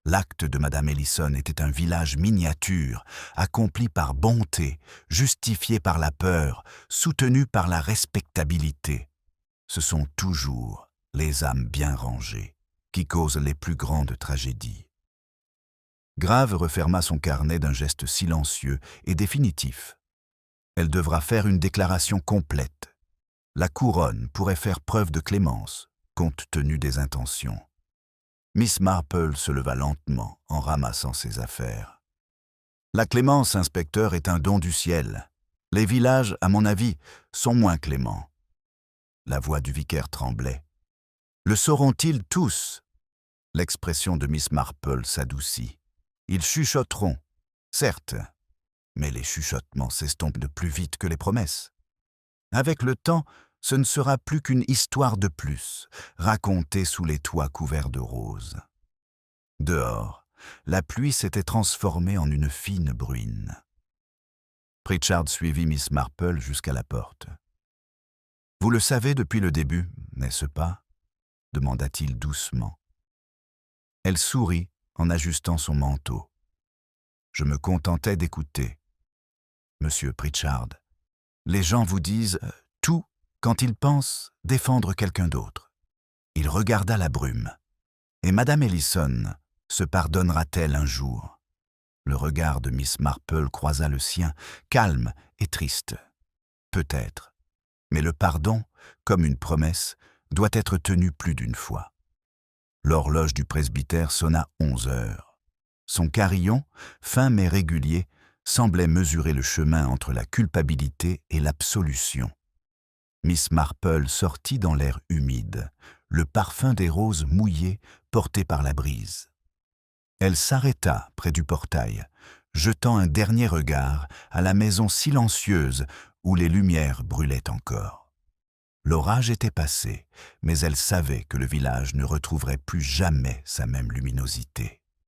L'acte de Madame Ellison était un village miniature, accompli par bonté, justifié par la peur, soutenu par la respectabilité. Ce sont toujours les âmes bien rangées qui causent les plus grandes tragédies. Grave referma son carnet d'un geste silencieux et définitif. Elle devra faire une déclaration complète. La couronne pourrait faire preuve de clémence, compte tenu des intentions. Miss Marple se leva lentement en ramassant ses affaires. La clémence, inspecteur, est un don du ciel. Les villages, à mon avis, sont moins cléments. La voix du vicaire tremblait. Le sauront-ils tous? L'expression de Miss Marple s'adoucit. Ils chuchoteront, certes, mais les chuchotements s'estompent de plus vite que les promesses. Avec le temps, ce ne sera plus qu'une histoire de plus, racontée sous les toits couverts de roses. Dehors, la pluie s'était transformée en une fine bruine. Pritchard suivit Miss Marple jusqu'à la porte. « Vous le savez depuis le début, n'est-ce pas ?» demanda-t-il doucement. Elle sourit en ajustant son manteau. « Je me contentais d'écouter. Monsieur Pritchard, les gens vous disent tout quand ils pensent défendre quelqu'un d'autre. » Il regarda la brume. « Et Madame Ellison se pardonnera-t-elle un jour ?» Le regard de Miss Marple croisa le sien, calme et triste. « Peut-être. Mais le pardon, comme une promesse, doit être tenu plus d'une fois. » L'horloge du presbytère sonna 11 heures. Son carillon, fin mais régulier, semblait mesurer le chemin entre la culpabilité et l'absolution. Miss Marple sortit dans l'air humide, le parfum des roses mouillées porté par la brise. Elle s'arrêta près du portail, jetant un dernier regard à la maison silencieuse où les lumières brûlaient encore. L'orage était passé, mais elle savait que le village ne retrouverait plus jamais sa même luminosité.